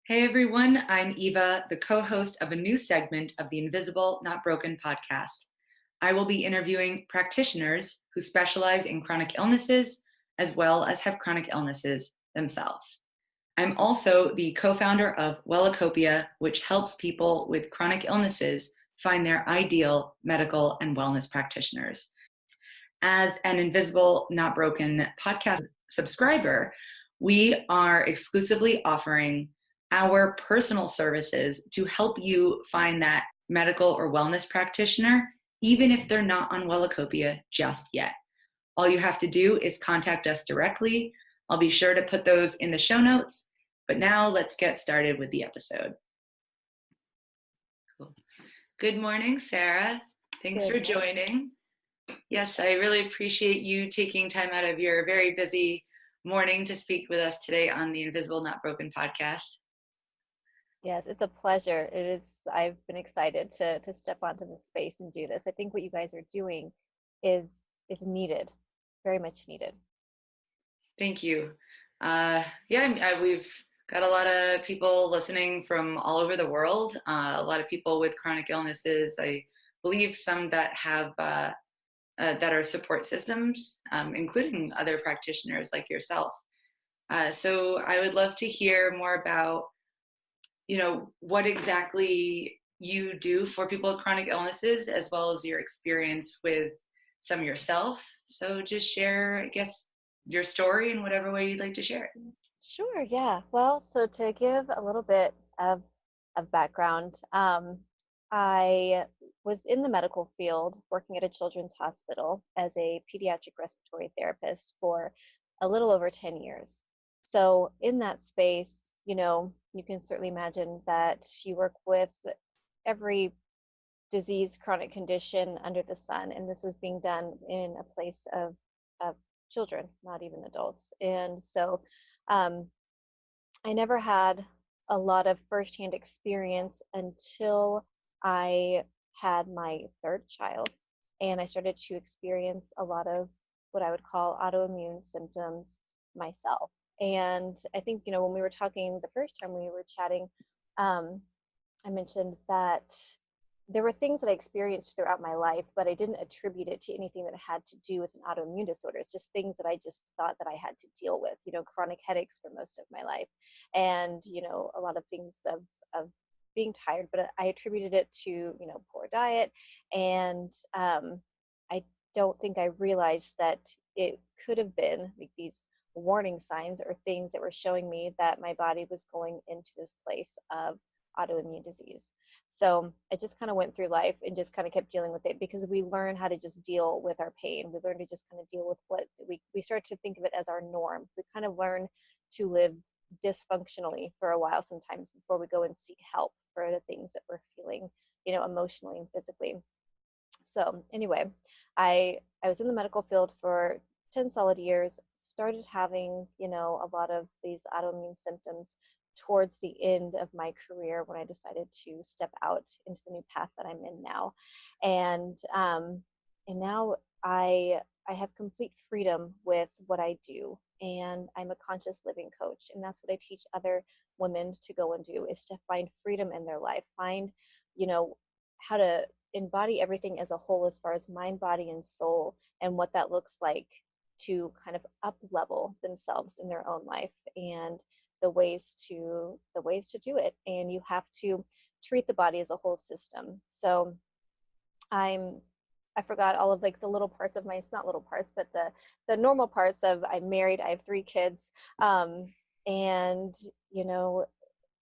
Hey everyone, I'm Eva, the co host of a new segment of the Invisible, Not Broken podcast. I will be interviewing practitioners who specialize in chronic illnesses as well as have chronic illnesses themselves. I'm also the co founder of Wellacopia, which helps people with chronic illnesses find their ideal medical and wellness practitioners. As an Invisible, Not Broken podcast subscriber, we are exclusively offering our personal services to help you find that medical or wellness practitioner, even if they're not on Wellacopia just yet. All you have to do is contact us directly. I'll be sure to put those in the show notes. But now let's get started with the episode. Cool. Good morning, Sara. Thanks for joining. Yes, I really appreciate you taking time out of your very busy morning to speak with us today on the Invisible Not Broken podcast. Yes, it's a pleasure. I've been excited to step onto this space and do this. I think what you guys are doing is needed, very much needed. Thank you. We've got a lot of people listening from all over the world. A lot of people with chronic illnesses. I believe some that have that are support systems, including other practitioners like yourself. So I would love to hear more about, what exactly you do for people with chronic illnesses, as well as your experience with some yourself. So just share, I guess, your story in whatever way you'd like to share it. Sure, yeah. Well, so to give a little bit of background, I was in the medical field working at a children's hospital as a pediatric respiratory therapist for a little over 10 years. So in that space, you can certainly imagine that you work with every disease, chronic condition under the sun, and this was being done in a place of children, not even adults. And so I never had a lot of firsthand experience until I had my third child, and I started to experience a lot of what I would call autoimmune symptoms myself. And I think, when we were talking the first time we were chatting, I mentioned that there were things that I experienced throughout my life, but I didn't attribute it to anything that had to do with an autoimmune disorder. It's just things that I just thought that I had to deal with, chronic headaches for most of my life, and, a lot of things of being tired, but I attributed it to, poor diet. And I don't think I realized that it could have been like these warning signs or things that were showing me that my body was going into this place of autoimmune disease. So I just kind of went through life and just kind of kept dealing with it, because we learn how to just deal with our pain. We learn to just kind of deal with what we start to think of it as our norm. We kind of learn to live dysfunctionally for a while sometimes before we go and seek help for the things that we're feeling, emotionally and physically. So anyway, I was in the medical field for 10 solid years, started having, a lot of these autoimmune symptoms towards the end of my career when I decided to step out into the new path that I'm in now. And now I have complete freedom with what I do, and I'm a conscious living coach, and that's what I teach other women to go and do, is to find freedom in their life, find, how to embody everything as a whole, as far as mind, body, and soul, and what that looks like to kind of up level themselves in their own life, and the ways to do it. And you have to treat the body as a whole system. So I forgot all of like the little parts of my, it's not little parts, but the normal parts of, I'm married, I have 3 kids, and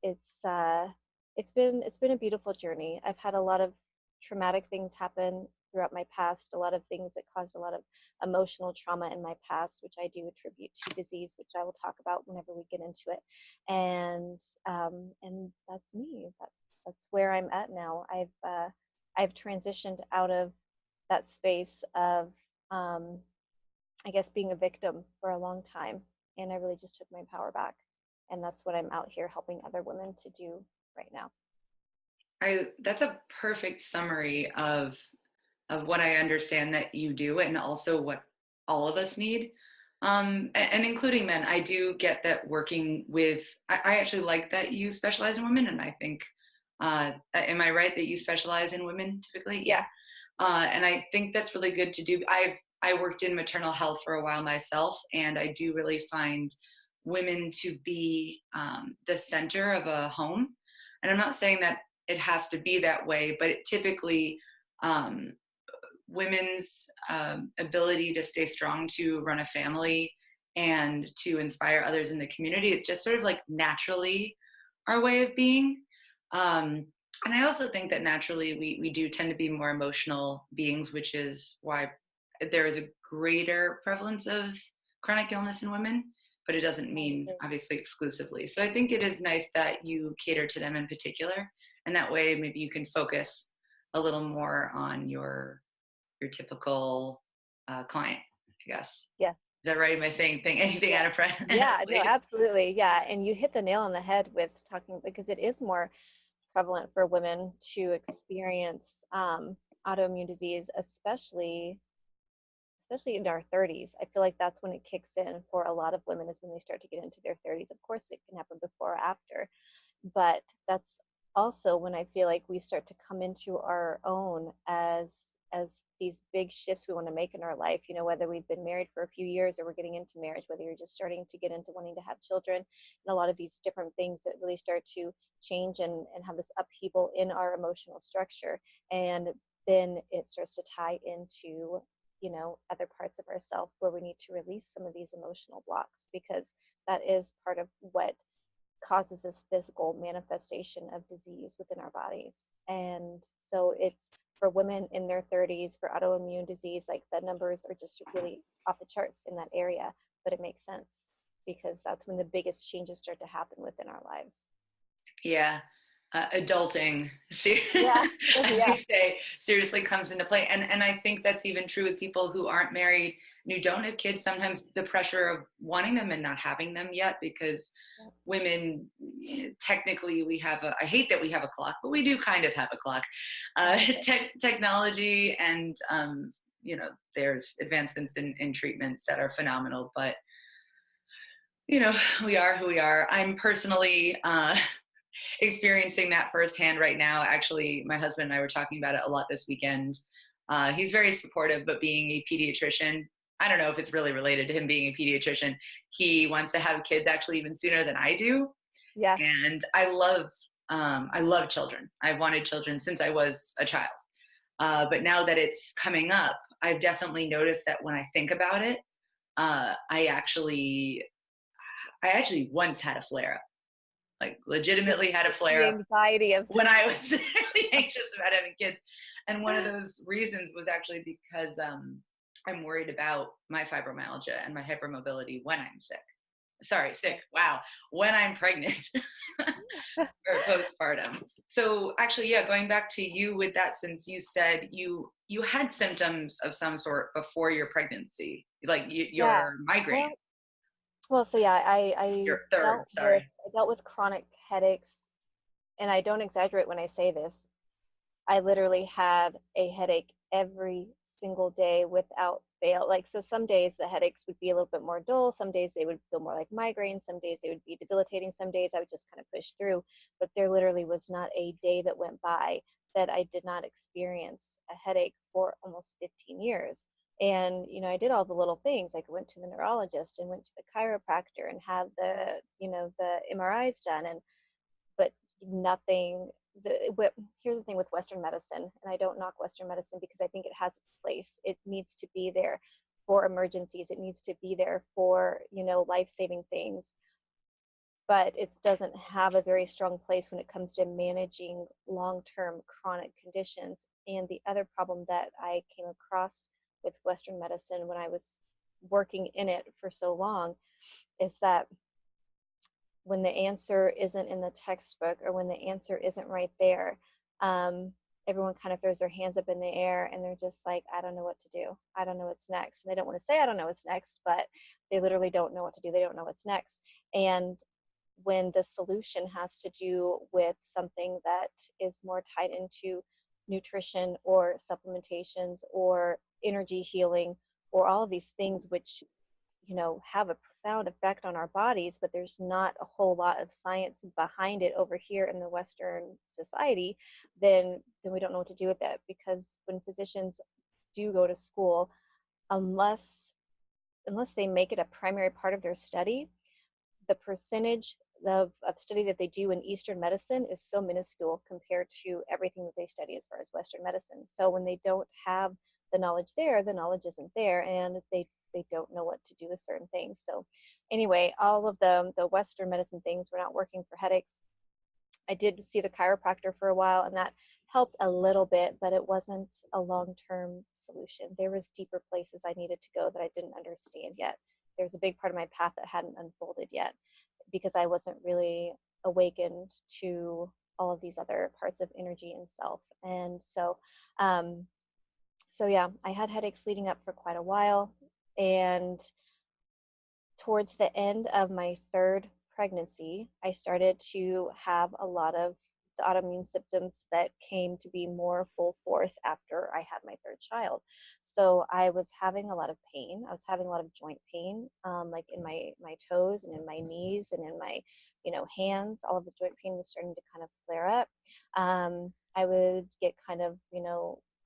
it's it's been a beautiful journey. I've had a lot of traumatic things happen throughout my past, a lot of things that caused a lot of emotional trauma in my past, which I do attribute to disease, which I will talk about whenever we get into it. And that's me. That's where I'm at now. I've transitioned out of that space of, I guess, being a victim for a long time, and I really just took my power back. And that's what I'm out here helping other women to do right now. That's a perfect summary of what I understand that you do, and also what all of us need. And including men. I do get that working with, I actually like that you specialize in women, and I think, am I right that you specialize in women typically? Yeah. Yeah. And I think that's really good to do. I worked in maternal health for a while myself, and I do really find women to be the center of a home. And I'm not saying that it has to be that way, but it typically, um, women's ability to stay strong, to run a family, and to inspire others in the community. It's just sort of like naturally our way of being. Um, and I also think that naturally we do tend to be more emotional beings, which is why there is a greater prevalence of chronic illness in women, but it doesn't mean obviously exclusively. So I think it is nice that you cater to them in particular. And that way maybe you can focus a little more on your typical client, I guess. Yeah. Is that right? Am I saying anything Yeah. out of front? Yeah, no, absolutely. Yeah. And you hit the nail on the head with talking, because it is more prevalent for women to experience autoimmune disease, especially in our 30s. I feel like that's when it kicks in for a lot of women, is when they start to get into their 30s. Of course, it can happen before or after, but that's also when I feel like we start to come into our own as these big shifts we want to make in our life, whether we've been married for a few years or we're getting into marriage, whether you're just starting to get into wanting to have children, and a lot of these different things that really start to change and have this upheaval in our emotional structure. And then it starts to tie into other parts of ourself where we need to release some of these emotional blocks, because that is part of what causes this physical manifestation of disease within our bodies. And so it's for women in their 30s for autoimmune disease, like the numbers are just really off the charts in that area, but it makes sense because that's when the biggest changes start to happen within our lives. Yeah. Adulting, Yeah. as Yeah. you say, seriously comes into play. And I think that's even true with people who aren't married and who don't have kids. Sometimes the pressure of wanting them and not having them yet, because women, technically, I hate that we have a clock, but we do kind of have a clock. Technology and, there's advancements in treatments that are phenomenal, but, we are who we are. I'm personally, experiencing that firsthand right now. Actually, my husband and I were talking about it a lot this weekend. He's very supportive, but being a pediatrician, I don't know if it's really related to him being a pediatrician. He wants to have kids actually even sooner than I do. Yeah. And I love children. I've wanted children since I was a child. But now that it's coming up, I've definitely noticed that when I think about it, I actually once had a flare up, like legitimately had a The flare up anxiety of when I was really anxious about having kids. And one of those reasons was actually because I'm worried about my fibromyalgia and my hypermobility when I'm sick. Sorry, sick. Wow. When I'm pregnant or postpartum. So actually, yeah, going back to you with that, since you said you had symptoms of some sort before your pregnancy, like yeah. your migraine, Well, so yeah, I your third, dealt with sorry. I dealt with chronic headaches, and I don't exaggerate when I say this. I literally had a headache every single day without fail. Like, so some days the headaches would be a little bit more dull. Some days they would feel more like migraines. Some days they would be debilitating. Some days I would just kind of push through. But there literally was not a day that went by that I did not experience a headache for almost 15 years. And, I did all the little things. Like I went to the neurologist and went to the chiropractor and had the MRIs done. But nothing. Here's the thing with Western medicine, and I don't knock Western medicine because I think it has its place. It needs to be there for emergencies. It needs to be there for life-saving things, but it doesn't have a very strong place when it comes to managing long-term chronic conditions. And the other problem that I came across with Western medicine when I was working in it for so long is that when the answer isn't in the textbook or when the answer isn't right there, um, everyone kind of throws their hands up in the air and they're just like, I don't know what to do. I don't know what's next. And they don't want to say, I don't know what's next, but they literally don't know what to do. They don't know what's next. And when the solution has to do with something that is more tied into nutrition or supplementations or energy healing or all of these things, which have a profound effect on our bodies, but there's not a whole lot of science behind it over here in the Western society, then we don't know what to do with it. Because when physicians do go to school, unless they make it a primary part of their study, the percentage of study that they do in Eastern medicine is so minuscule compared to everything that they study as far as Western medicine. So when they don't have the knowledge there, the knowledge isn't there, and they don't know what to do with certain things. So anyway, all of the Western medicine things were not working for headaches. I did see the chiropractor for a while, and that helped a little bit, but it wasn't a long-term solution. There was deeper places I needed to go that I didn't understand yet. There's a big part of my path that hadn't unfolded yet because I wasn't really awakened to all of these other parts of energy and self. And um, so yeah, I had headaches leading up for quite a while, and towards the end of my third pregnancy, I started to have a lot of the autoimmune symptoms that came to be more full force after I had my third child. So I was having a lot of pain. I was having a lot of joint pain, like in my toes and in my knees and in my, hands. All of the joint pain was starting to kind of flare up. I would get kind of,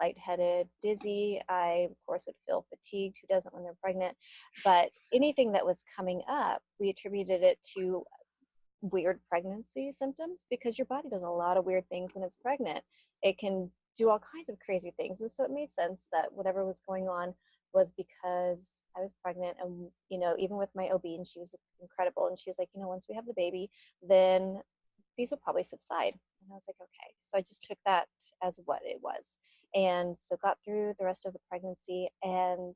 lightheaded, dizzy. I, of course, would feel fatigued. Who doesn't when they're pregnant? But anything that was coming up, we attributed it to weird pregnancy symptoms, because your body does a lot of weird things when it's pregnant. It can do all kinds of crazy things. And so it made sense that whatever was going on was because I was pregnant. And, even with my OB, and she was incredible. And she was like, once we have the baby, then these will probably subside. And I was like, okay. So I just took that as what it was. And so got through the rest of the pregnancy. And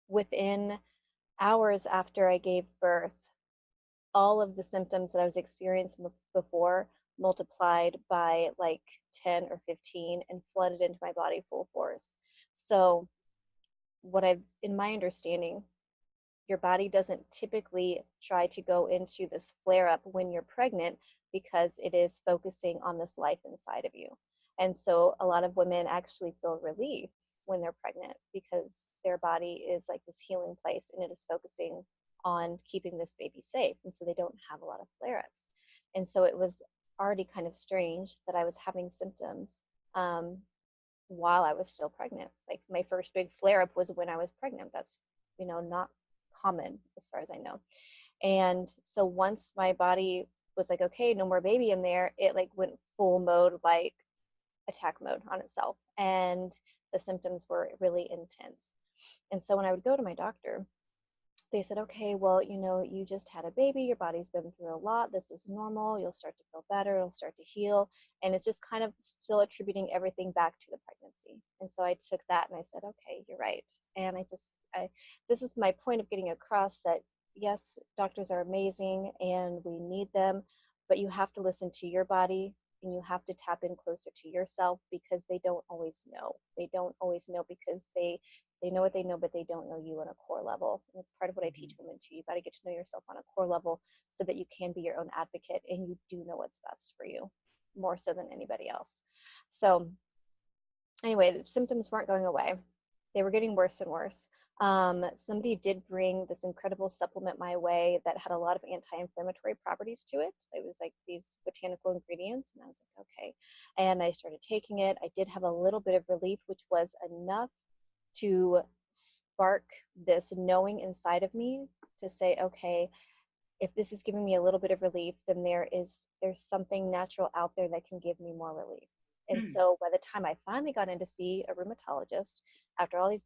within hours after I gave birth, all of the symptoms that I was experiencing before multiplied by like 10 or 15 and flooded into my body full force. So, in my understanding, your body doesn't typically try to go into this flare up when you're pregnant, because it is focusing on this life inside of you. And so a lot of women actually feel relief when they're pregnant, because their body is like this healing place and it is focusing on keeping this baby safe. And so they don't have a lot of flare ups. And so it was already kind of strange that I was having symptoms um, while I was still pregnant. Like my first big flare up was when I was pregnant. That's, not common as far as I know. And so once my body was like, okay, no more baby in there, it like went full mode, like attack mode on itself. And the symptoms were really intense. And so when I would go to my doctor, they said, okay, well, you just had a baby, your body's been through a lot, this is normal, you'll start to feel better, it'll start to heal. And it's just kind of still attributing everything back to the pregnancy. And so I took that and I said, okay, you're right. And this is my point of getting across that yes, doctors are amazing and we need them, but you have to listen to your body and you have to tap in closer to yourself, because they don't always know. They don't always know because they know what they know, but they don't know you on a core level. And it's part of what I teach women too. You got to get to know yourself on a core level so that you can be your own advocate and you do know what's best for you more so than anybody else. So anyway, the symptoms weren't going away. They were getting worse and worse. Somebody did bring this incredible supplement my way that had a lot of anti-inflammatory properties to it. It was like these botanical ingredients, and I was like, okay. And I started taking it. I did have a little bit of relief, which was enough to spark this knowing inside of me to say, okay, if this is giving me a little bit of relief, then there's something natural out there that can give me more relief. And so by the time I finally got in to see a rheumatologist, after all these,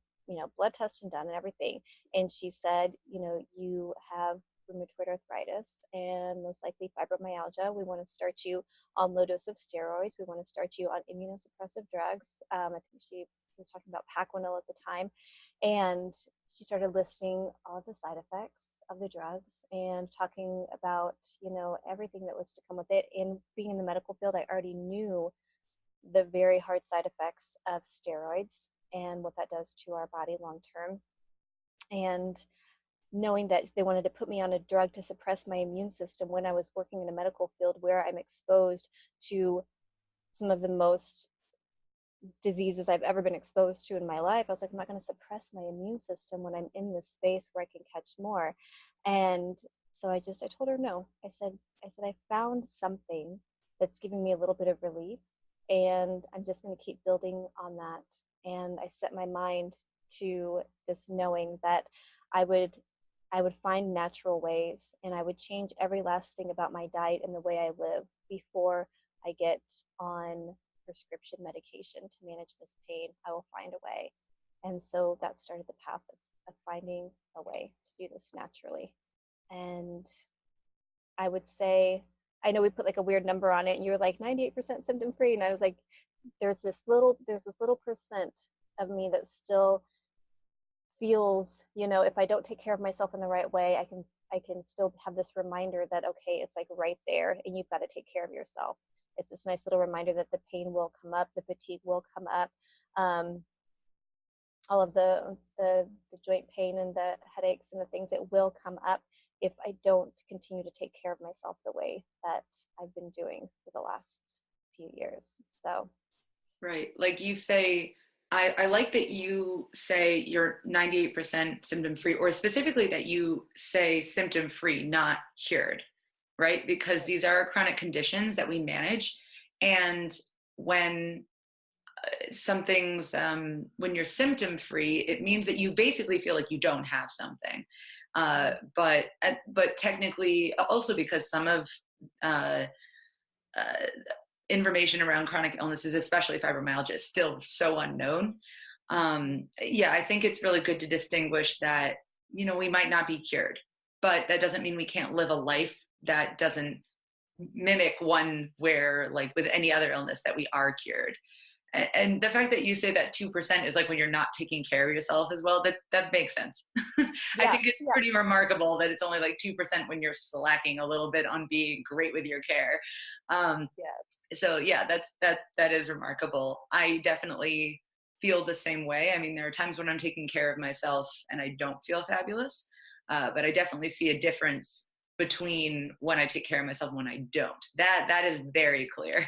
blood tests and done and everything, and she said, you have rheumatoid arthritis and most likely fibromyalgia. We want to start you on low dose of steroids. We want to start you on immunosuppressive drugs. I think she was talking about Paquinil at the time, and she started listing all of the side effects of the drugs and talking about, everything that was to come with it. And being in the medical field, I already knew the very hard side effects of steroids and what that does to our body long term. And knowing that they wanted to put me on a drug to suppress my immune system when I was working in a medical field where I'm exposed to some of the most diseases I've ever been exposed to in my life. I was like, I'm not going to suppress my immune system when I'm in this space where I can catch more. And so I told her no. I found something that's giving me a little bit of relief, and I'm just going to keep building on that. And I set my mind to this knowing that I would I would find natural ways, and I would change every last thing about my diet and the way I live before I get on prescription medication to manage this pain. I will find a way. And so that started the path of finding a way to do this naturally. And I would say, I know we put like a weird number on it, and you were like 98% symptom free. And I was like, there's this little percent of me that still feels, if I don't take care of myself in the right way, I can still have this reminder that, okay, it's like right there and you've got to take care of yourself. It's this nice little reminder that the pain will come up, the fatigue will come up, um, all of the joint pain and the headaches and the things that will come up if I don't continue to take care of myself the way that I've been doing for the last few years. So Right. Like you say, I like that you say you're 98% symptom free, or specifically that you say symptom free, not cured, right? Because these are chronic conditions that we manage. And when something's, when you're symptom free, it means that you basically feel like you don't have something. But technically, also because some of uh, uh, information around chronic illnesses, especially fibromyalgia, is still so unknown. Yeah, I think it's really good to distinguish that, we might not be cured, but that doesn't mean we can't live a life that doesn't mimic one where, like with any other illness, that we are cured. And the fact that you say that 2% is like when you're not taking care of yourself as well, that makes sense. I yeah, think it's yeah, pretty remarkable that it's only like 2% when you're slacking a little bit on being great with your care. Um, yeah, so yeah, that is remarkable. I definitely feel the same way. I mean, there are times when I'm taking care of myself and I don't feel fabulous, but I definitely see a difference between when I take care of myself and when I don't. That is very clear.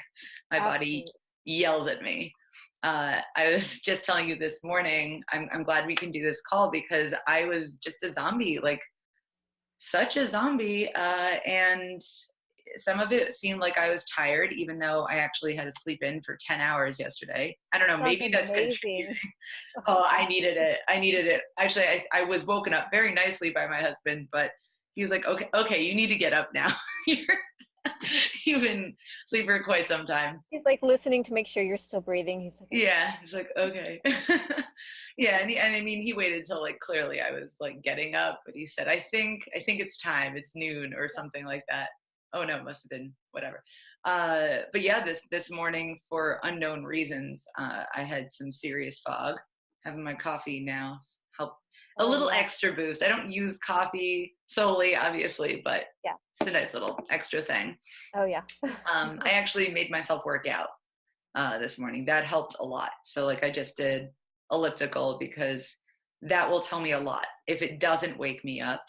My body absolutely. yells at me. I was just telling you this morning, I'm glad we can do this call because I was just a zombie, like such a zombie. And some of it seemed like I was tired, even though I actually had to sleep in for 10 hours yesterday. I don't know, Sounds maybe that's amazing. contributing. Oh, I needed it. I needed it. Actually, I was woken up very nicely by my husband, but he was like, okay, you need to get up now. You've been asleep for quite some time. He's like listening to make sure you're still breathing. He's like, okay. Yeah, he's like, okay. Yeah, and I mean, he waited till like clearly I was like getting up, but he said, I think it's time. It's noon or something like that. Oh no, it must have been whatever. But yeah, this morning for unknown reasons, I had some serious fog. Having my coffee now help a Oh little yeah, extra boost. I don't use coffee solely, obviously, but yeah. it's a nice little extra thing. Oh yeah. I actually made myself work out this morning. That helped a lot. So like I just did elliptical because that will tell me a lot. If it doesn't wake me up,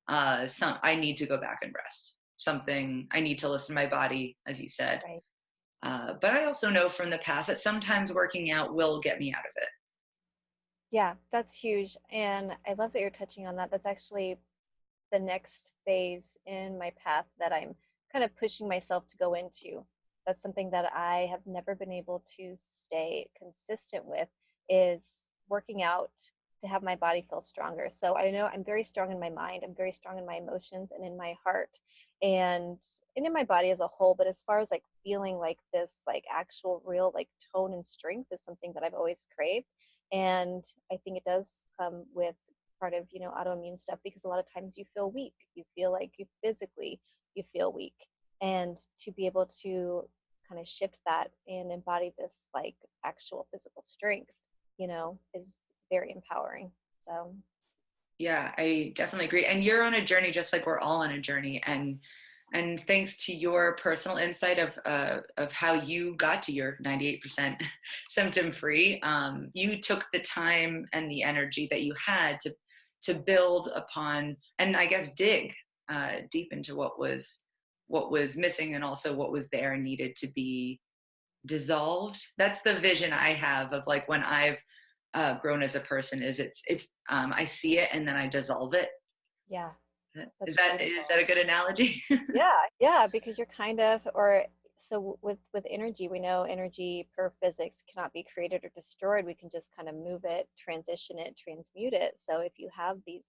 I need to go back and rest. Something I need to listen to my body, as you said. Right. But I also know from the past that sometimes working out will get me out of it. Yeah, that's huge. And I love that you're touching on that. That's actually the next phase in my path that I'm kind of pushing myself to go into. That's something that I have never been able to stay consistent with is working out to have my body feel stronger. So I know I'm very strong in my mind, I'm very strong in my emotions and in my heart and in my body as a whole, but as far as like feeling like this like actual real like tone and strength is something that I've always craved. And I think it does come with part of autoimmune stuff because a lot of times you feel weak, you feel like you feel weak, and to be able to kind of shift that and embody this like actual physical strength is very empowering. So Yeah, I definitely agree. And you're on a journey just like we're all on a journey. And thanks to your personal insight of how you got to your 98% symptom free, you took the time and the energy that you had to build upon and I guess dig deep into what was missing and also what was there and needed to be dissolved. That's the vision I have of like when I've grown as a person. Is it's I see it and then I dissolve it. Yeah, Is that's that beautiful. a good analogy? Yeah, yeah, because you're kind of, or so with energy, we know energy per physics cannot be created or destroyed. We can just kind of move it, transition it, transmute it. So if you have these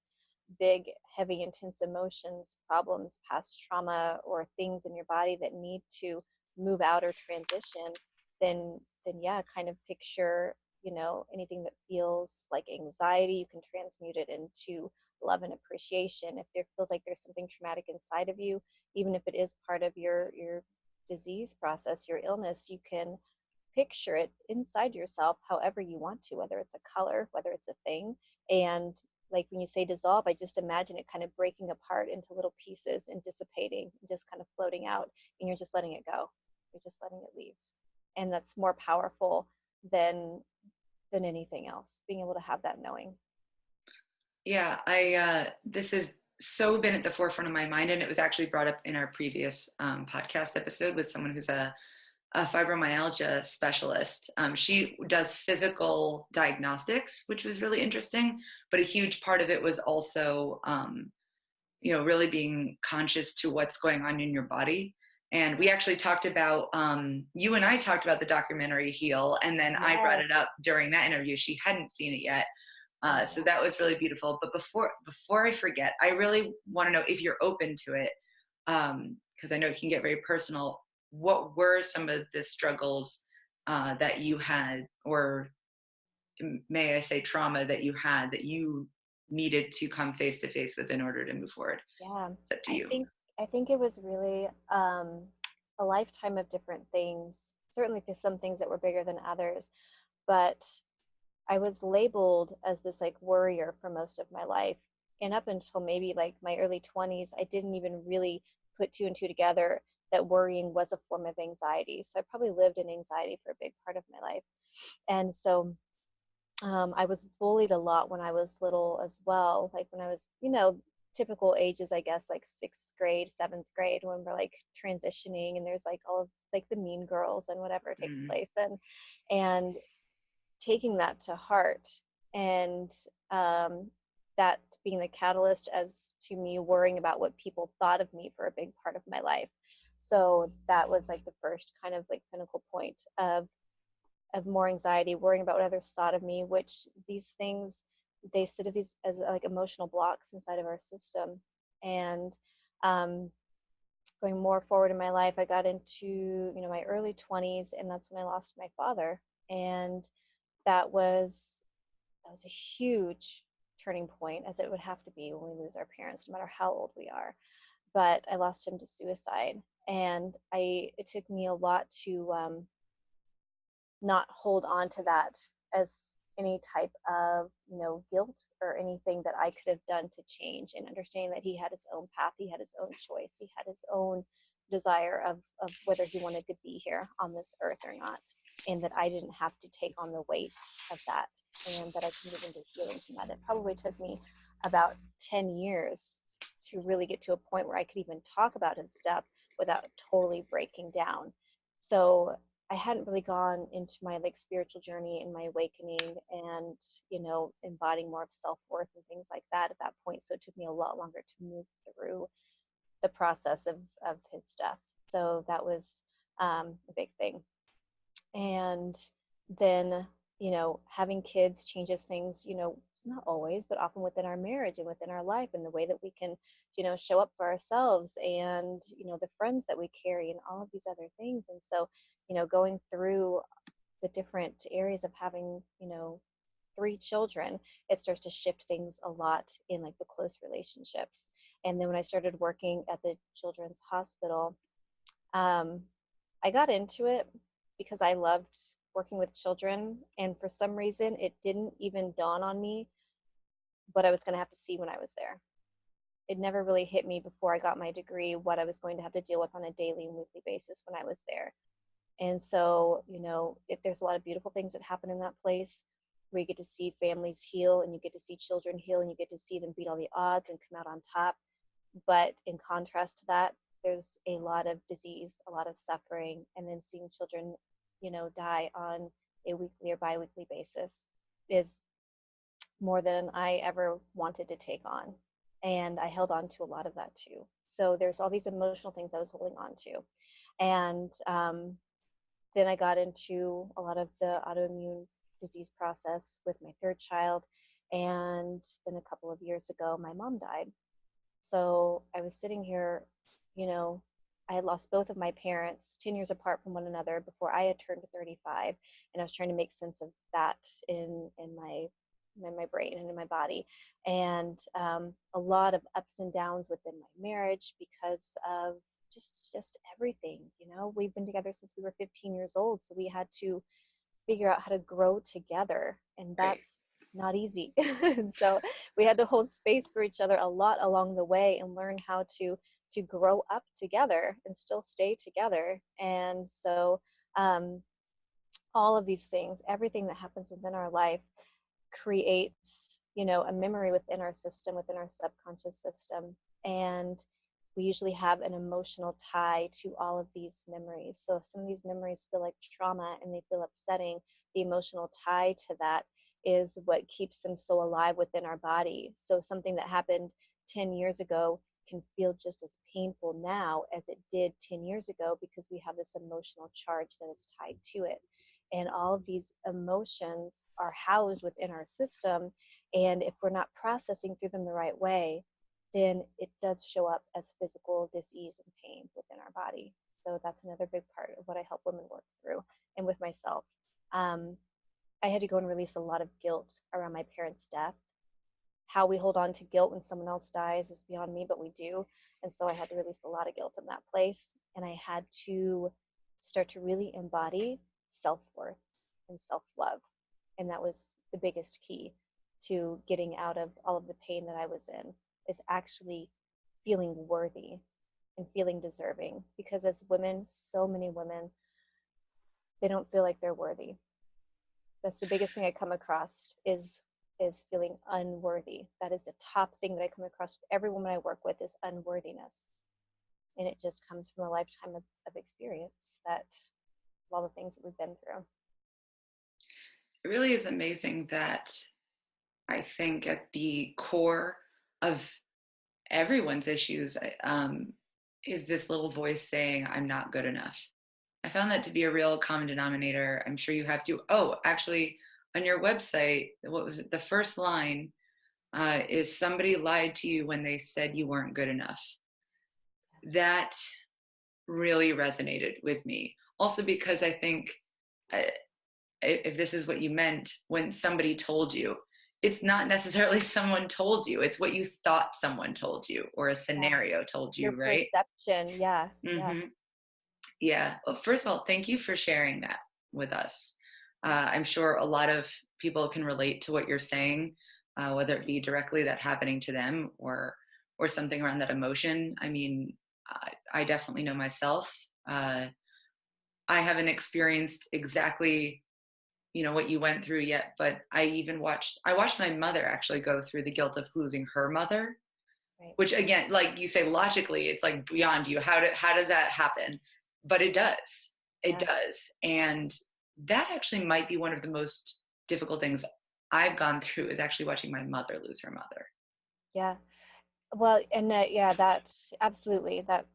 big, heavy, intense emotions, problems, past trauma, or things in your body that need to move out or transition, then yeah, kind of picture, anything that feels like anxiety, you can transmute it into love and appreciation. If there feels like there's something traumatic inside of you, even if it is part of your disease process, your illness, you can picture it inside yourself however you want to, whether it's a color, whether it's a thing. And like when you say dissolve, I just imagine it kind of breaking apart into little pieces and dissipating and just kind of floating out, and you're just letting it go. You're just letting it leave. And that's more powerful than anything else, being able to have that knowing. Yeah, I this has so been at the forefront of my mind, and it was actually brought up in our previous podcast episode with someone who's a fibromyalgia specialist. She does physical diagnostics, which was really interesting, but a huge part of it was also, really being conscious to what's going on in your body. And we actually talked about, you and I talked about the documentary Heal, and then I brought Yes. it up during that interview. She hadn't seen it yet. Oh, So yeah. that was really beautiful. But before I forget, I really want to know if you're open to it, because I know it can get very personal. What were some of the struggles that you had, or may I say trauma that you had that you needed to come face to face with in order to move forward? Yeah, It's up to I you. think I think it was really a lifetime of different things. Certainly, there's some things that were bigger than others, but I was labeled as this like worrier for most of my life. And up until maybe like my early 20s, I didn't even really put two and two together that worrying was a form of anxiety. So I probably lived in anxiety for a big part of my life. And so I was bullied a lot when I was little as well. Like when I was, typical ages, I guess, like sixth grade, seventh grade, when we're like transitioning and there's like all of like the mean girls and whatever takes Mm. place. And taking that to heart, and um, that being the catalyst as to me worrying about what people thought of me for a big part of my life. So that was like the first kind of like pinnacle point of more anxiety, worrying about what others thought of me, which these things, they sit as these as like emotional blocks inside of our system. And um, going more forward in my life, I got into, my early 20s, and that's when I lost my father. And that was a huge turning point, as it would have to be when we lose our parents, no matter how old we are. But I lost him to suicide, and it took me a lot to not hold on to that as any type of guilt or anything that I could have done to change, and understanding that he had his own path, he had his own choice, he had his own desire of whether he wanted to be here on this earth or not, and that I didn't have to take on the weight of that, and that I can move into healing from that. It probably took me about 10 years to really get to a point where I could even talk about his death without totally breaking down. So I hadn't really gone into my like spiritual journey and my awakening, and embodying more of self-worth and things like that at that point. So it took me a lot longer to move through the process of his death. So that was a big thing. And then, having kids changes things, not always, but often within our marriage and within our life, and the way that we can, show up for ourselves, and, the friends that we carry, and all of these other things. And so, going through the different areas of having, three children, it starts to shift things a lot in like the close relationships. And then when I started working at the children's hospital, um, I got into it because I loved working with children. And for some reason, it didn't even dawn on me what I was going to have to see when I was there. It never really hit me before I got my degree what I was going to have to deal with on a daily and weekly basis when I was there. And so, there's a lot of beautiful things that happen in that place, where you get to see families heal, and you get to see children heal, and you get to see them beat all the odds and come out on top. But in contrast to that, there's a lot of disease, a lot of suffering, and then seeing children, die on a weekly or biweekly basis is more than I ever wanted to take on. And I held on to a lot of that too. So there's all these emotional things I was holding on to. And then I got into a lot of the autoimmune disease process with my third child. And then a couple of years ago, my mom died. So I was sitting here, you know, I had lost both of my parents 10 years apart from one another before I had turned 35. And I was trying to make sense of that in my brain and in my body. And a lot of ups and downs within my marriage because of just everything. We've been together since we were 15 years old. So we had to figure out how to grow together, and Right. that's not easy. So we had to hold space for each other a lot along the way and learn how to grow up together and still stay together. And so um, all of these things, everything that happens within our life creates, a memory within our system, within our subconscious system. And we usually have an emotional tie to all of these memories. So if some of these memories feel like trauma and they feel upsetting, the emotional tie to that is what keeps them so alive within our body. So something that happened 10 years ago can feel just as painful now as it did 10 years ago because we have this emotional charge that is tied to it. And all of these emotions are housed within our system. And if we're not processing through them the right way, then it does show up as physical disease and pain within our body. So that's another big part of what I help women work through. And with myself, um, I had to go and release a lot of guilt around my parents' death. How we hold on to guilt when someone else dies is beyond me, but we do. And so I had to release a lot of guilt in that place. And I had to start to really embody self worth and self love. And that was the biggest key to getting out of all of the pain that I was in, is actually feeling worthy and feeling deserving. Because as women, so many women, they don't feel like they're worthy. That's the biggest thing I come across is feeling unworthy. That is the top thing that I come across with every woman I work with, is unworthiness. And it just comes from a lifetime of experience, that all the things that we've been through. It really is amazing that I think at the core of everyone's issues is this little voice saying, I'm not good enough. I found that to be a real common denominator. I'm sure you have to. Oh, actually, on your website, what was it? The first line is somebody lied to you when they said you weren't good enough. That really resonated with me. Also, because I think uh, if this is what you meant, when somebody told you, it's not necessarily someone told you, it's what you thought someone told you or a Yeah. scenario told Your you, right? perception. Yeah. Yeah. Mm-hmm. Yeah. Well, first of all, thank you for sharing that with us. I'm sure a lot of people can relate to what you're saying, whether it be directly that happening to them or something around that emotion. I mean, I definitely know myself. I haven't experienced exactly what you went through yet, but I watched my mother actually go through the guilt of losing her mother, Right. which again, like you say, logically it's like beyond you. How does that happen? But it Yeah. does. And that actually might be one of the most difficult things I've gone through, is actually watching my mother lose her mother. Yeah. Well, and yeah, that absolutely. That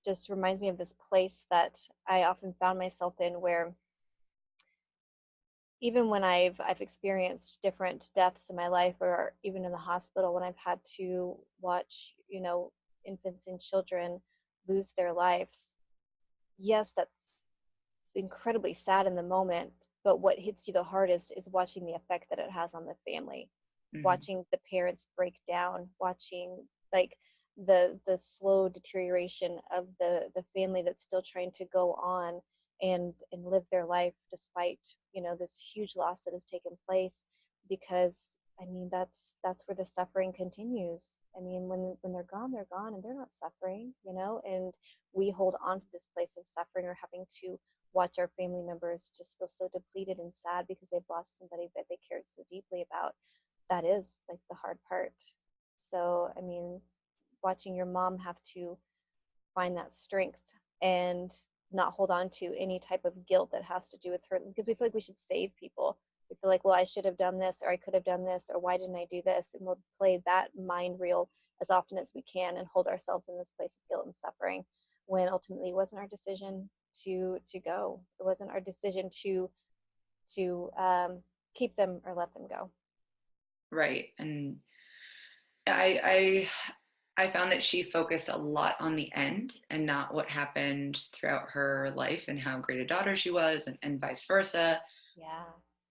just reminds me of this place that I often found myself in, where even when I've experienced different deaths in my life, or even in the hospital, when I've had to watch, infants and children lose their lives. Yes, that's incredibly sad in the moment, but what hits you the hardest is watching the effect that it has on the family, Hmm. watching the parents break down, watching like the slow deterioration of the family that's still trying to go on and live their life despite, this huge loss that has taken place. Because I mean, that's where the suffering continues. I mean, when they're gone and they're not suffering, and we hold on to this place of suffering, or having to watch our family members just feel so depleted and sad because they've lost somebody that they cared so deeply about. That is like the hard part. So, I mean, watching your mom have to find that strength and not hold on to any type of guilt that has to do with hurt, because we feel like we should save people. We feel like, well, I should have done this, or I could have done this, or why didn't I do this? And we'll play that mind reel as often as we can and hold ourselves in this place of guilt and suffering, when ultimately it wasn't our decision to go. It wasn't our decision to keep them or let them go. Right. And I I found that she focused a lot on the end and not what happened throughout her life and how great a daughter she was, and vice versa. Yeah.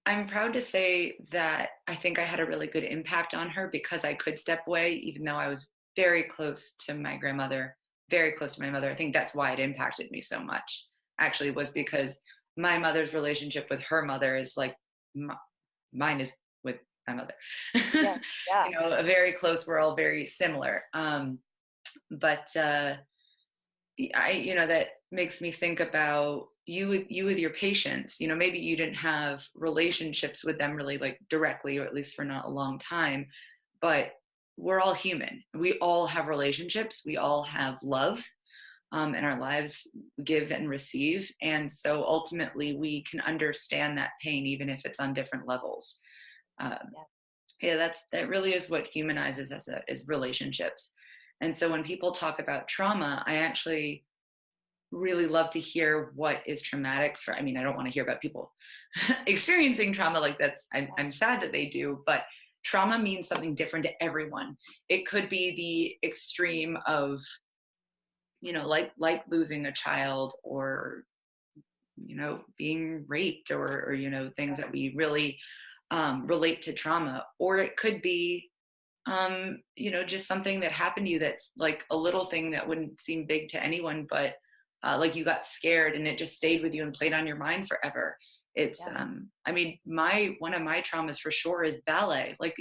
I'm proud to say that I think I had a really good impact on her because I could step away, even though I was very close to my grandmother, very close to my mother. I think that's why it impacted me so much, actually, was because my mother's relationship with her mother is like m- mine is with my mother. Yeah. Yeah. A very close. We're all very similar. But that makes me think about you with your patients. Maybe you didn't have relationships with them really like directly, or at least for not a long time, but we're all human. We all have relationships. We all have love in our lives, give and receive. And so ultimately we can understand that pain, even if it's on different levels. Um, Yeah. yeah, that really is what humanizes us, is relationships. And so when people talk about trauma, I actually really love to hear what is traumatic for. I mean, I don't want to hear about people experiencing trauma, like that's, I'm sad that they do, but trauma means something different to everyone. It could be the extreme of, like losing a child, or being raped, or things that we really relate to trauma. Or it could be just something that happened to you that's like a little thing that wouldn't seem big to anyone, but like you got scared and it just stayed with you and played on your mind forever. It's Yeah. I mean, my one of my traumas for sure is ballet. Like,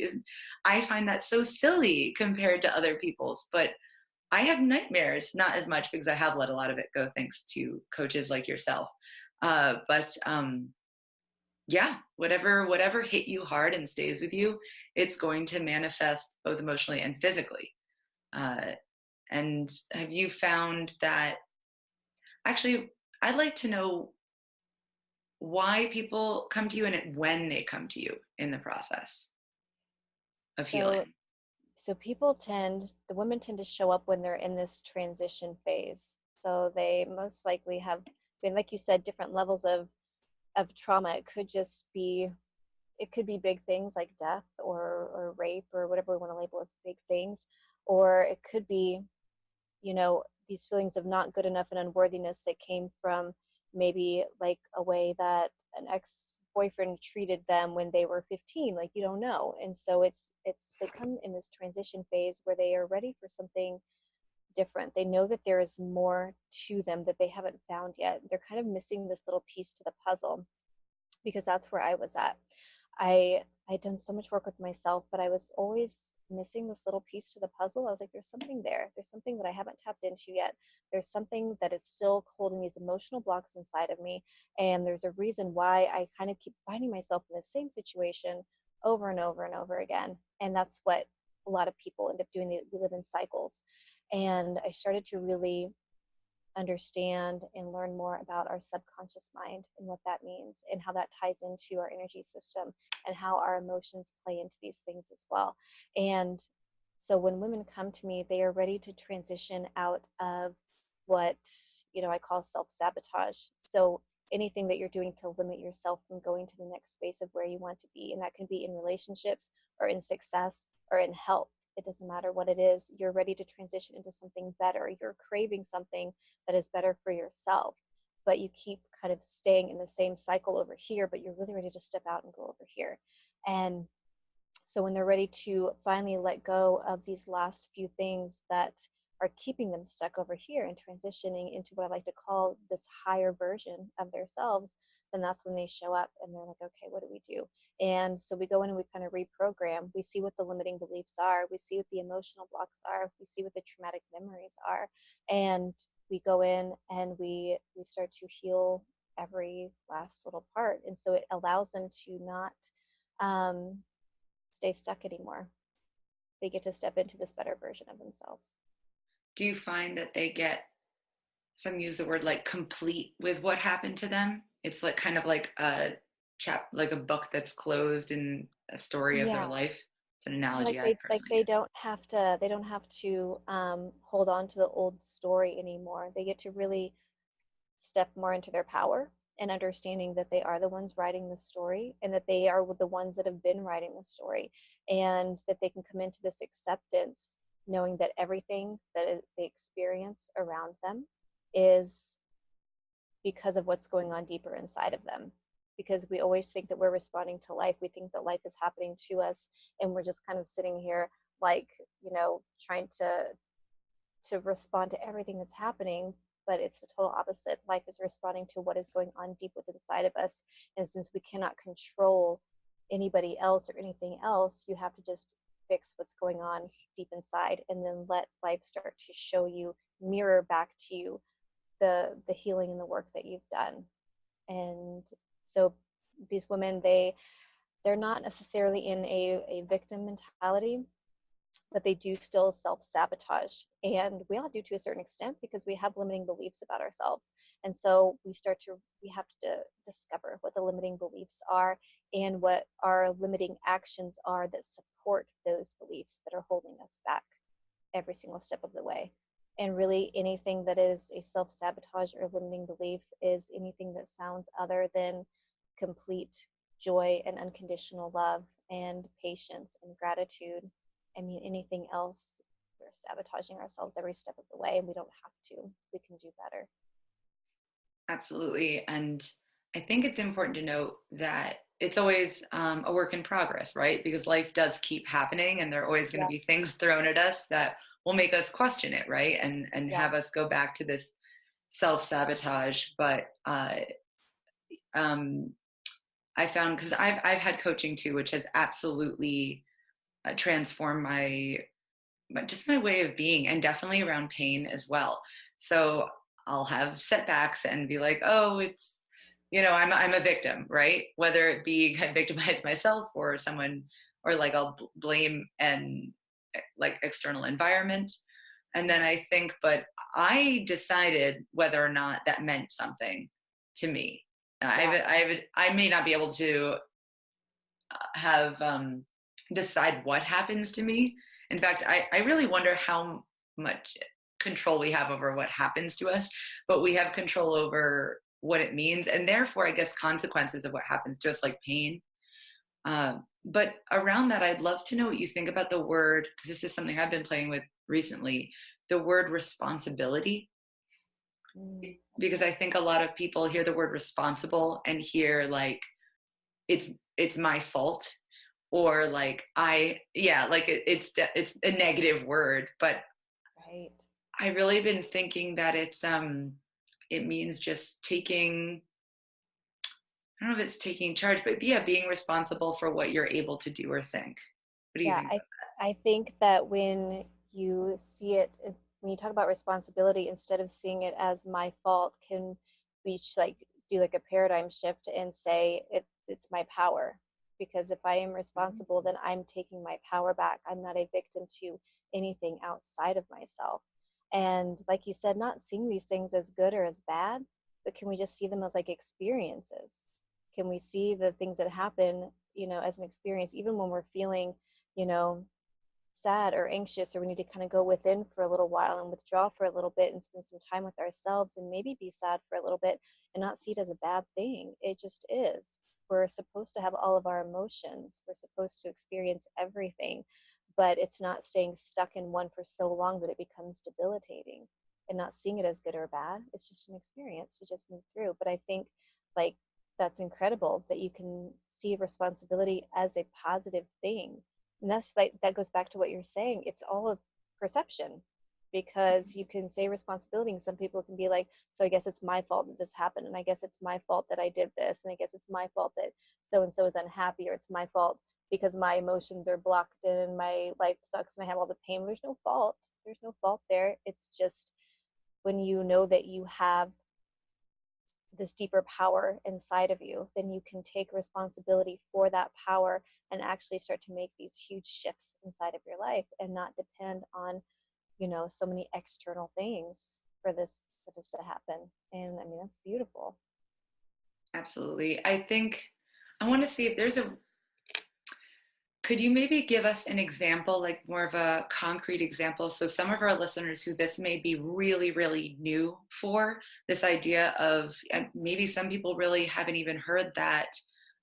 I find that so silly compared to other people's, but I have nightmares, not as much because I have let a lot of it go thanks to coaches like yourself. But yeah, whatever hit you hard and stays with you, it's going to manifest both emotionally and physically. uh, and have you found that, actually, I'd like to know why people come to you, and when they come to you in the process of So healing. the women tend to show up when they're in this transition phase. So they most likely have been, like you said, different levels of trauma. It could be big things like death or rape or whatever we want to label as big things, or it could be, these feelings of not good enough and unworthiness that came from maybe like a way that an ex-boyfriend treated them when they were 15, like you don't know. And so it's they come in this transition phase where they are ready for something different. They know that there is more to them that they haven't found yet. They're kind of missing this little piece to the puzzle, because that's where I was at. I'd done so much work with myself, but I was always missing this little piece to the puzzle. I was like, there's something there. There's something that I haven't tapped into yet. There's something that is still holding these emotional blocks inside of me. And there's a reason why I kind of keep finding myself in the same situation over and over and over again. And that's what a lot of people end up doing. We live in cycles. And I started to really understand and learn more about our subconscious mind and what that means and how that ties into our energy system and how our emotions play into these things as well. And so when women come to me, they are ready to transition out of what, I call self-sabotage. So anything that you're doing to limit yourself from going to the next space of where you want to be, and that can be in relationships or in success or in health. It doesn't matter what it is. You're ready to transition into something better. You're craving something that is better for yourself, but you keep kind of staying in the same cycle over here, but you're really ready to step out and go over here. And so when they're ready to finally let go of these last few things that are keeping them stuck over here and transitioning into what I like to call this higher version of themselves, then that's when they show up and they're like, okay, what do we do? And so we go in and we kind of reprogram. We see what the limiting beliefs are. We see what the emotional blocks are. We see what the traumatic memories are. And we go in and we start to heal every last little part. And so it allows them to not um, stay stuck anymore. They get to step into this better version of themselves. Do you find that they get some use the word like complete with what happened to them. It's like kind of like a like a book that's closed in a story of their Yeah. life. It's an Yeah, analogy like I personally use. they don't have to hold on to the old story anymore. They get to really step more into their power and understanding that they are the ones writing the story and that they are the ones that have been writing the story, and that they can come into this acceptance knowing that everything that they experience around them is because of what's going on deeper inside of them. Because we always think that we're responding to life. We think that life is happening to us, and we're just kind of sitting here, like, trying to respond to everything that's happening. But it's the total opposite. Life is responding to what is going on deep within inside of us. And since we cannot control anybody else or anything else, you have to just fix what's going on deep inside, and then let life start to show you, mirror back to you the healing and the work that you've done. And so these women, they're not necessarily in a victim mentality, but they do still self-sabotage, and we all do to a certain extent because we have limiting beliefs about ourselves. And so we have to discover what the limiting beliefs are and what our limiting actions are that support those beliefs that are holding us back every single step of the way. And really, anything that is a self sabotage or limiting belief is anything that sounds other than complete joy and unconditional love and patience and gratitude. I mean, anything else, we're sabotaging ourselves every step of the way, and we don't have to. We can do better. Absolutely. And I think it's important to note that it's always a work in progress, right? Because life does keep happening and there are always going to Yeah, be things thrown at us that will make us question it, right? And yeah, have us go back to this self-sabotage. But um, I found, because I've had coaching too, which has absolutely transformed just my way of being, and definitely around pain as well. So I'll have setbacks and be like, oh, it's, I'm a victim, right? Whether it be I victimize myself or someone, or like I'll blame and like external environment. And then I think, but I decided whether or not that meant something to me. yeah, I may not be able to have decide what happens to me. In fact, I really wonder how much control we have over what happens to us, but we have control over what it means, and therefore, I guess, consequences of what happens to us, like pain. But around that, I'd love to know what you think about the word, because this is something I've been playing with recently, the word responsibility. Because I think a lot of people hear the word responsible and hear like it's it's my fault, or like like it's a negative word. But right. I really been thinking that it means just taking, I don't know if it's taking charge, but yeah, being responsible for what you're able to do or think. What do you Yeah, think? I think that when you see it, when you talk about responsibility, instead of seeing it as my fault, can we like do like a paradigm shift and say it's my power? Because if I am responsible, then I'm taking my power back. I'm not a victim to anything outside of myself. And like you said, not seeing these things as good or as bad, but can we just see them as like experiences? Can we see the things that happen, as an experience, even when we're feeling, you know, sad or anxious, or we need to kind of go within for a little while and withdraw for a little bit and spend some time with ourselves and maybe be sad for a little bit and not see it as a bad thing. It just is. We're supposed to have all of our emotions. We're supposed to experience everything, but it's not staying stuck in one for so long that it becomes debilitating, and not seeing it as good or bad. It's just an experience to just move through. But I think, like, that's incredible that you can see responsibility as a positive thing. And that's like, that goes back to what you're saying. It's all a perception, because you can say responsibility and some people can be like, so I guess it's my fault that this happened, and I guess it's my fault that I did this, and I guess it's my fault that so and so is unhappy, or it's my fault because my emotions are blocked and my life sucks and I have all the pain. There's no fault. There's no fault there. It's just when you know that you have this deeper power inside of you, then you can take responsibility for that power and actually start to make these huge shifts inside of your life and not depend on, so many external things for for this to happen. And I mean, that's beautiful. Absolutely. I think I want to see if there's a, could you maybe give us an example, like more of a concrete example? So, some of our listeners who this may be really, really new for, this idea of maybe some people really haven't even heard that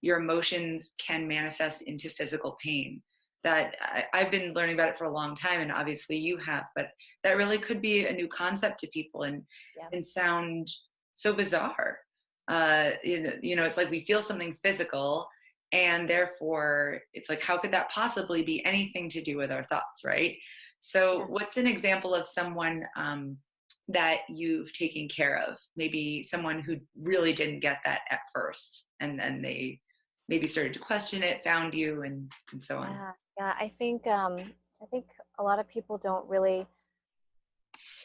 your emotions can manifest into physical pain. That I've been learning about it for a long time, and obviously you have, but that really could be a new concept to people Yeah. and sound so bizarre. It's like we feel something physical, and therefore it's like, how could that possibly be anything to do with our thoughts, right? So Yeah. what's an example of someone that you've taken care of, maybe someone who really didn't get that at first, and then they maybe started to question it, found you, and so on? Yeah. Yeah. I think a lot of people don't really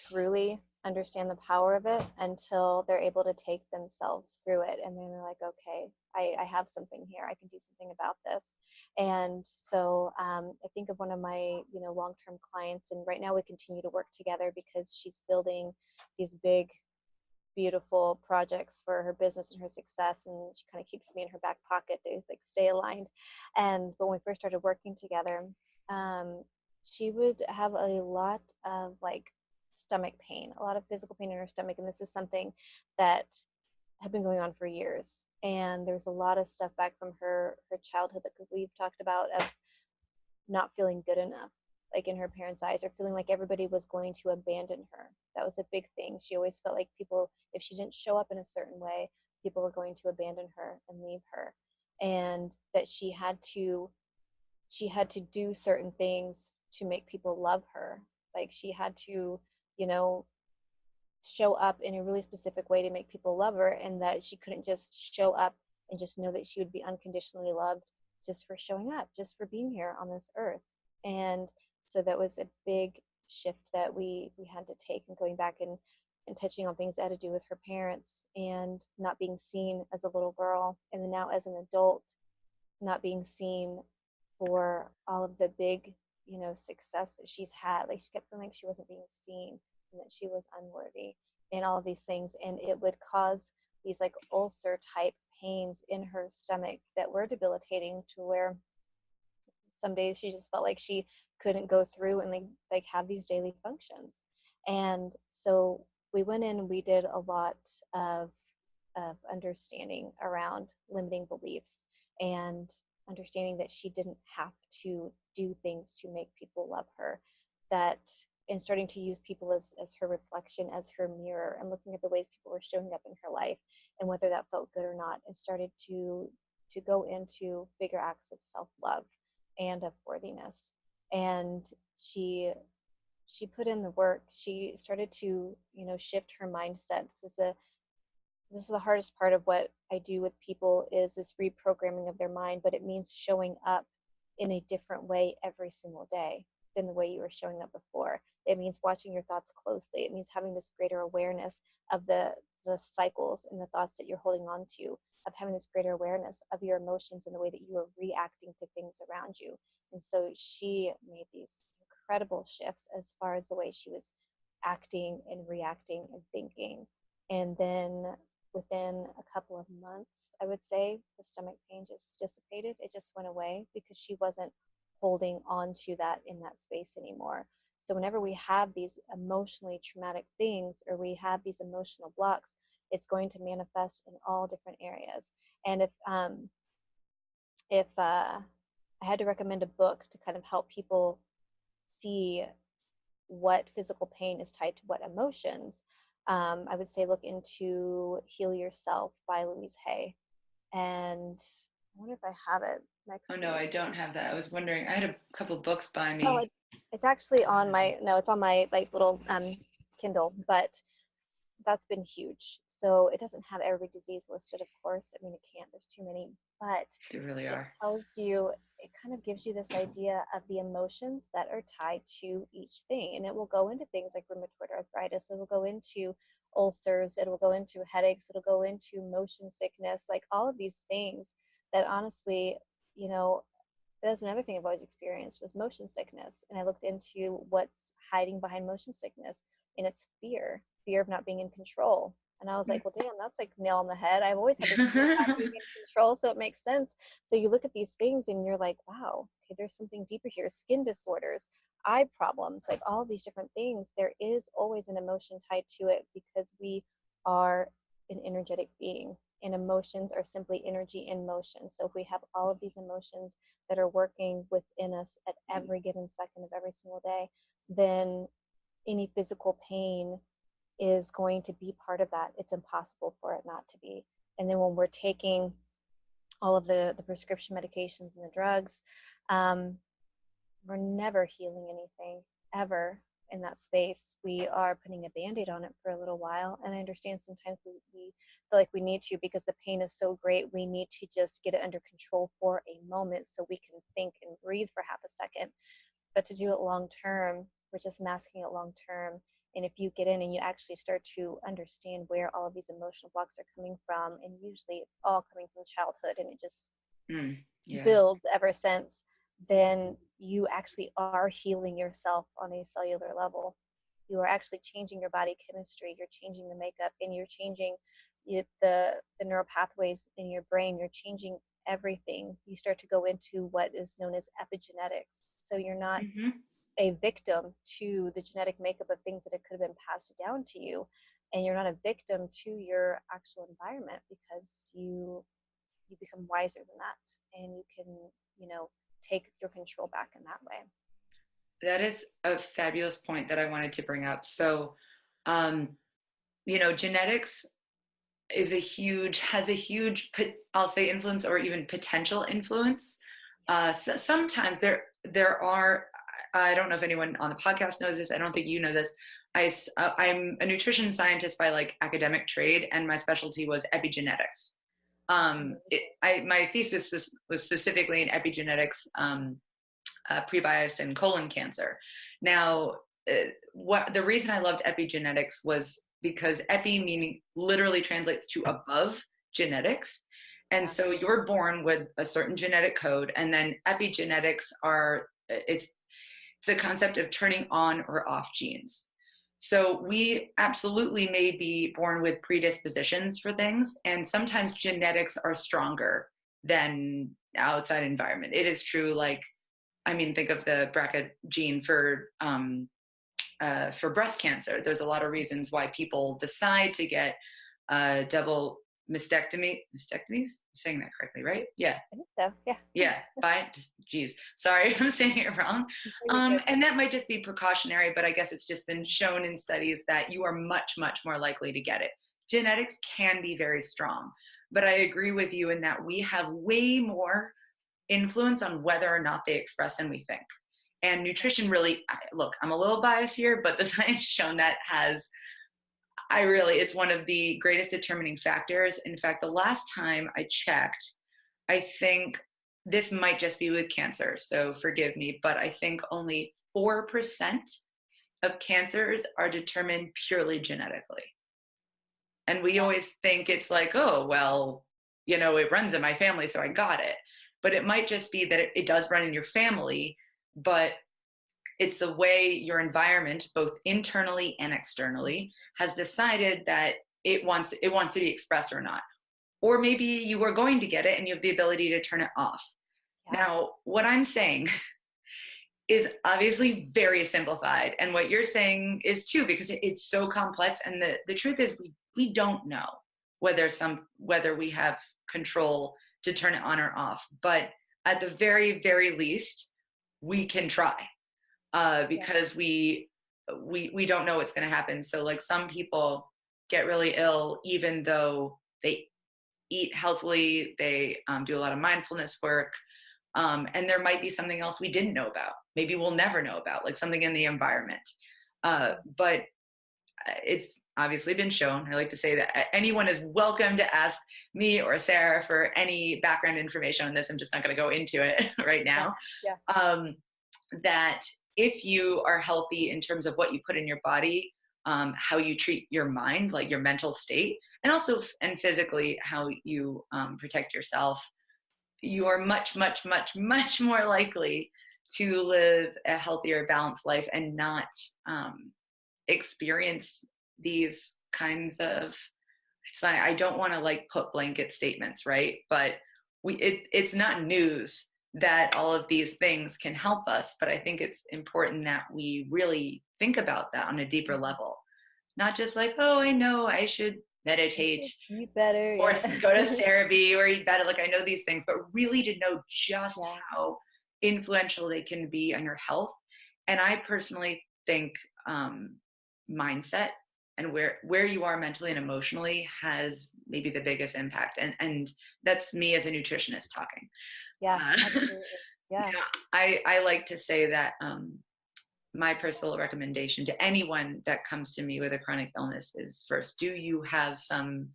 truly understand the power of it until they're able to take themselves through it, and then they're like, okay, I have something here, I can do something about this. And so I think of one of my long-term clients, and right now we continue to work together because she's building these big beautiful projects for her business and her success, and she kind of keeps me in her back pocket to like stay aligned. And when we first started working together, um, she would have a lot of like stomach pain, a lot of physical pain in her stomach, and this is something that had been going on for years. And there's a lot of stuff back from her childhood that we've talked about, of not feeling good enough, like in her parents' eyes, or feeling like everybody was going to abandon her. That was a big thing. She always felt like people, if she didn't show up in a certain way, people were going to abandon her and leave her. And that she had to do certain things to make people love her. Like she had to, you know, show up in a really specific way to make people love her, and that she couldn't just show up and just know that she would be unconditionally loved just for showing up, just for being here on this earth. And so that was a big shift that we had to take, and going back and touching on things that had to do with her parents, and not being seen as a little girl, and then now as an adult not being seen for all of the big, success that she's had. Like she kept feeling like she wasn't being seen, and that she was unworthy, and all of these things. And it would cause these like ulcer type pains in her stomach that were debilitating, to where some days she just felt like she couldn't go through and like have these daily functions. And so we went in and we did a lot of understanding around limiting beliefs, and understanding that she didn't have to do things to make people love her, that and starting to use people as her reflection, as her mirror, and looking at the ways people were showing up in her life and whether that felt good or not, and started to go into bigger acts of self-love and of worthiness. And she put in the work. She started to shift her mindset. This is the hardest part of what I do with people, is this reprogramming of their mind, but it means showing up in a different way every single day than the way you were showing up before. It means watching your thoughts closely. It means having this greater awareness of the cycles and the thoughts that you're holding on to, of having this greater awareness of your emotions and the way that you are reacting to things around you. And so she made these incredible shifts as far as the way she was acting and reacting and thinking. And then within a couple of months, I would say, the stomach pain just dissipated. It just went away because she wasn't holding on to that in that space anymore. So whenever we have these emotionally traumatic things, or we have these emotional blocks, it's going to manifest in all different areas. And if I had to recommend a book to kind of help people see what physical pain is tied to what emotions, I would say look into Heal Yourself by Louise Hay. And I wonder if I have it Oh next to no, me. I don't have that. I was wondering. I had a couple books by Oh, me. it's actually on my, no, it's on my like little Kindle, but that's been huge. So it doesn't have every disease listed, of course. I mean, it can't, there's too many, but They really it are. tells you, it kind of gives you this idea of the emotions that are tied to each thing. And it will go into things like rheumatoid arthritis, it will go into ulcers, it will go into headaches, it'll go into motion sickness, like all of these things that honestly, you know, that's another thing I've always experienced was motion sickness. And I looked into what's hiding behind motion sickness, and it's fear. fear of not being in control. And I was like, well, damn, that's like nail on the head. I've always had this fear of not being in control, so it makes sense. So you look at these things and you're like, wow, okay, there's something deeper here. Skin disorders, eye problems, like all these different things. There is always an emotion tied to it because we are an energetic being, and emotions are simply energy in motion. So if we have all of these emotions that are working within us at every given second of every single day, then any physical pain is going to be part of that. It's impossible for it not to be. And then when we're taking all of the prescription medications and the drugs, um, we're never healing anything ever in that space. We are putting a band-aid on it for a little while. And I understand sometimes we feel like we need to, because the pain is so great, we need to just get it under control for a moment so we can think and breathe for half a second. But to do it long term, we're just masking it long term. And if you get in and you actually start to understand where all of these emotional blocks are coming from, and usually it's all coming from childhood and it just Yeah. builds ever since, then you actually are healing yourself on a cellular level. You are actually changing your body chemistry, you're changing the makeup, and you're changing the neural pathways in your brain. You're changing everything. You start to go into what is known as epigenetics. So you're not a victim to the genetic makeup of things that it could have been passed down to you, and you're not a victim to your actual environment, because you become wiser than that, and you can, you know, take your control back in that way. That is a fabulous point that I wanted to bring up. So, genetics has a huge, I'll say, influence, or even potential influence. So sometimes there are, I don't know if anyone on the podcast knows this, I don't think you know this. I'm a nutrition scientist by like academic trade, and my specialty was epigenetics. My thesis was specifically in epigenetics, prebiotics and colon cancer. Now, what the reason I loved epigenetics was because epi meaning literally translates to above genetics. And so you're born with a certain genetic code, and then epigenetics it's a concept of turning on or off genes. So we absolutely may be born with predispositions for things, and sometimes genetics are stronger than outside environment. It is true, like, I mean, think of the BRCA gene for breast cancer. There's a lot of reasons why people decide to get double mastectomies. I'm saying that correctly, right? Yeah. I think so. Yeah. Yeah. Geez, sorry, I'm saying it wrong. And that might just be precautionary, but I guess it's just been shown in studies that you are much, much more likely to get it. Genetics can be very strong, but I agree with you in that we have way more influence on whether or not they express than we think. And nutrition really, look, I'm a little biased here, but the science has shown that it's one of the greatest determining factors. In fact, the last time I checked, I think this might just be with cancer, so forgive me, but I think only 4% of cancers are determined purely genetically. And we always think it's like, oh, well, it runs in my family, so I got it. But it might just be that it does run in your family, but it's the way your environment, both internally and externally, has decided that it wants to be expressed or not. Or maybe you are going to get it and you have the ability to turn it off. Yeah. Now, what I'm saying is obviously very simplified, and what you're saying is too, because it's so complex. And the truth is, we don't know whether we have control to turn it on or off. But at the very, very least, we can try, because we don't know what's going to happen. So like some people get really ill even though they eat healthily, they do a lot of mindfulness work, and there might be something else we didn't know about. Maybe we'll never know about, like something in the environment. But it's obviously been shown. I like to say that anyone is welcome to ask me or Sarah for any background information on this. I'm just not going to go into it right now. Yeah. That if you are healthy in terms of what you put in your body, how you treat your mind, like your mental state, and also physically how you protect yourself, you are much, much, much, much more likely to live a healthier, balanced life and not experience these kinds of, it's not, I don't want to like put blanket statements, right? But it's not news that all of these things can help us, but I think it's important that we really think about that on a deeper Mhm. level. Not just like, oh, I know I should I meditate should eat better. or Yeah. go to therapy or eat better. Like, I know these things, but really to know just Yeah. how influential they can be on your health. And I personally think mindset and where you are mentally and emotionally has maybe the biggest impact. And that's me as a nutritionist talking. Yeah. Uh, Absolutely. Yeah. yeah, I like to say that my personal recommendation to anyone that comes to me with a chronic illness is, first, do you have some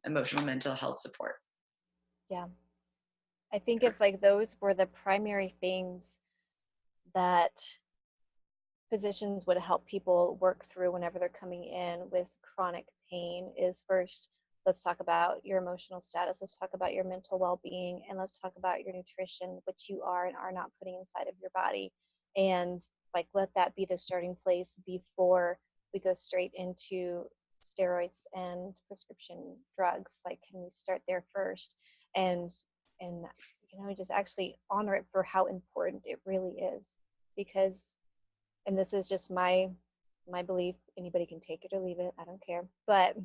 emotional mental health support? Yeah. I think if like those were the primary things that physicians would help people work through whenever they're coming in with chronic pain is, first, let's talk about your emotional status, let's talk about your mental well-being, and let's talk about your nutrition, which you are and are not putting inside of your body. And like let that be the starting place before we go straight into steroids and prescription drugs. Like, can we start there first? And just actually honor it for how important it really is. Because, and this is just my belief, anybody can take it or leave it, I don't care, but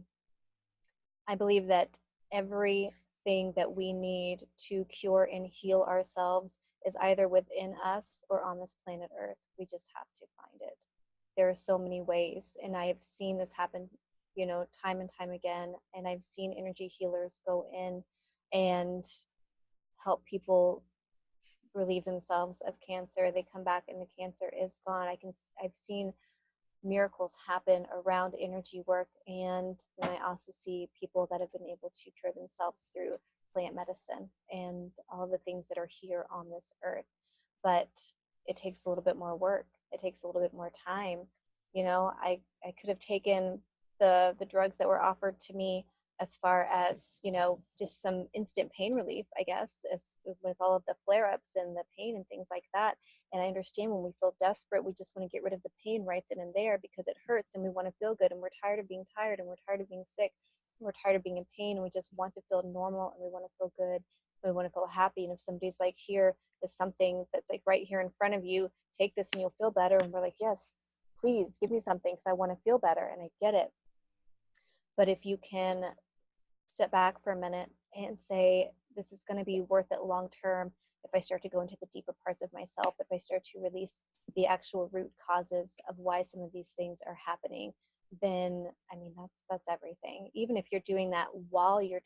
I believe that everything that we need to cure and heal ourselves is either within us or on this planet Earth. We just have to find it. There are so many ways, and I have seen this happen, time and time again. And I've seen energy healers go in and help people relieve themselves of cancer. They come back and the cancer is gone. I've seen miracles happen around energy work. And then I also see people that have been able to cure themselves through plant medicine and all the things that are here on this earth. But it takes a little bit more work. It takes a little bit more time. I could have taken the drugs that were offered to me as far as, just some instant pain relief, I guess, as with all of the flare-ups and the pain and things like that. And I understand when we feel desperate, we just want to get rid of the pain right then and there because it hurts and we want to feel good, and we're tired of being tired, and we're tired of being sick, and we're tired of being in pain, and we just want to feel normal, and we want to feel good, and we want to feel happy. And if somebody's like, here is something that's like right here in front of you, take this and you'll feel better. And we're like, yes, please give me something because I want to feel better. And I get it. But if you can step back for a minute and say, this is going to be worth it long term if I start to go into the deeper parts of myself, if I start to release the actual root causes of why some of these things are happening, then I mean that's everything. Even if you're doing that while you're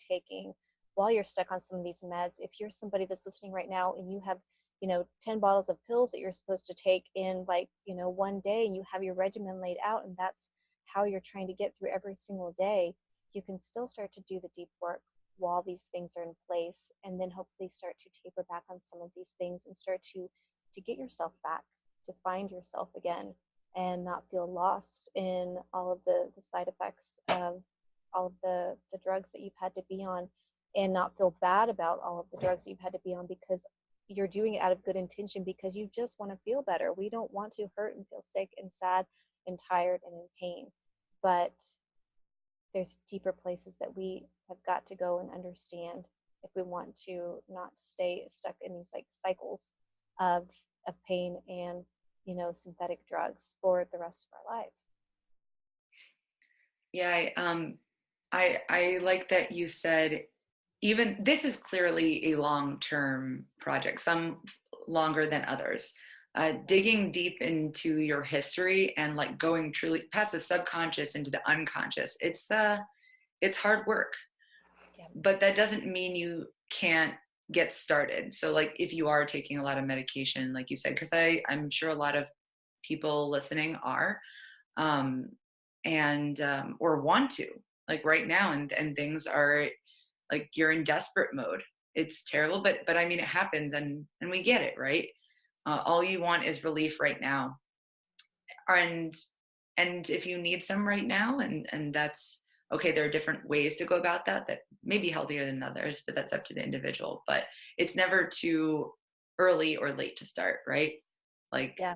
stuck on some of these meds, if you're somebody that's listening right now and you have 10 bottles of pills that you're supposed to take in like one day, and you have your regimen laid out, and that's how you're trying to get through every single day, you can still start to do the deep work while these things are in place, and then hopefully start to taper back on some of these things and start to get yourself back, to find yourself again, and not feel lost in all of the side effects of all of the drugs that you've had to be on, and not feel bad about all of the drugs that you've had to be on, because you're doing it out of good intention, because you just want to feel better. We don't want to hurt and feel sick and sad and tired and in pain. But there's deeper places that we have got to go and understand if we want to not stay stuck in these like cycles of pain and synthetic drugs for the rest of our lives. Yeah, I like that you said, even this is clearly a long-term project, some longer than others. Digging deep into your history and like going truly past the subconscious into the unconscious, it's hard work, Yeah. but that doesn't mean you can't get started. So like if you are taking a lot of medication, like you said, because I'm sure a lot of people listening are, um, and or want to, like right now, and things are like you're in desperate mode. It's terrible, but I mean it happens, and we get it, right? All you want is relief right now, and if you need some right now, and that's okay. There are different ways to go about that may be healthier than others, but that's up to the individual. But it's never too early or late to start, right? Like Yeah.